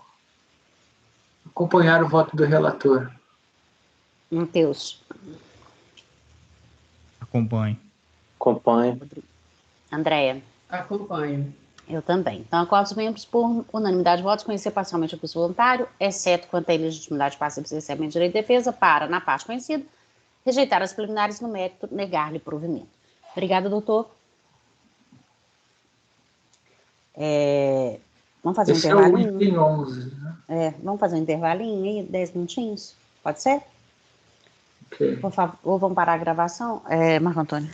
acompanhar o voto do relator. Matheus. Acompanho. Andréia. Acompanho. Eu também. Então, acordo os membros por unanimidade de votos conhecer parcialmente o recurso voluntário, exceto quanto à ilegitimidade passiva do recebimento de direito de defesa, para, na parte conhecida, rejeitar as preliminares no mérito, negar-lhe provimento. Obrigada, doutor. Vamos fazer um Esse é o intervalinho? item 11, né? Vamos fazer um intervalinho aí, 10 minutinhos? Pode ser? Ok. Por favor, ou vamos parar a gravação? Marco Antônio.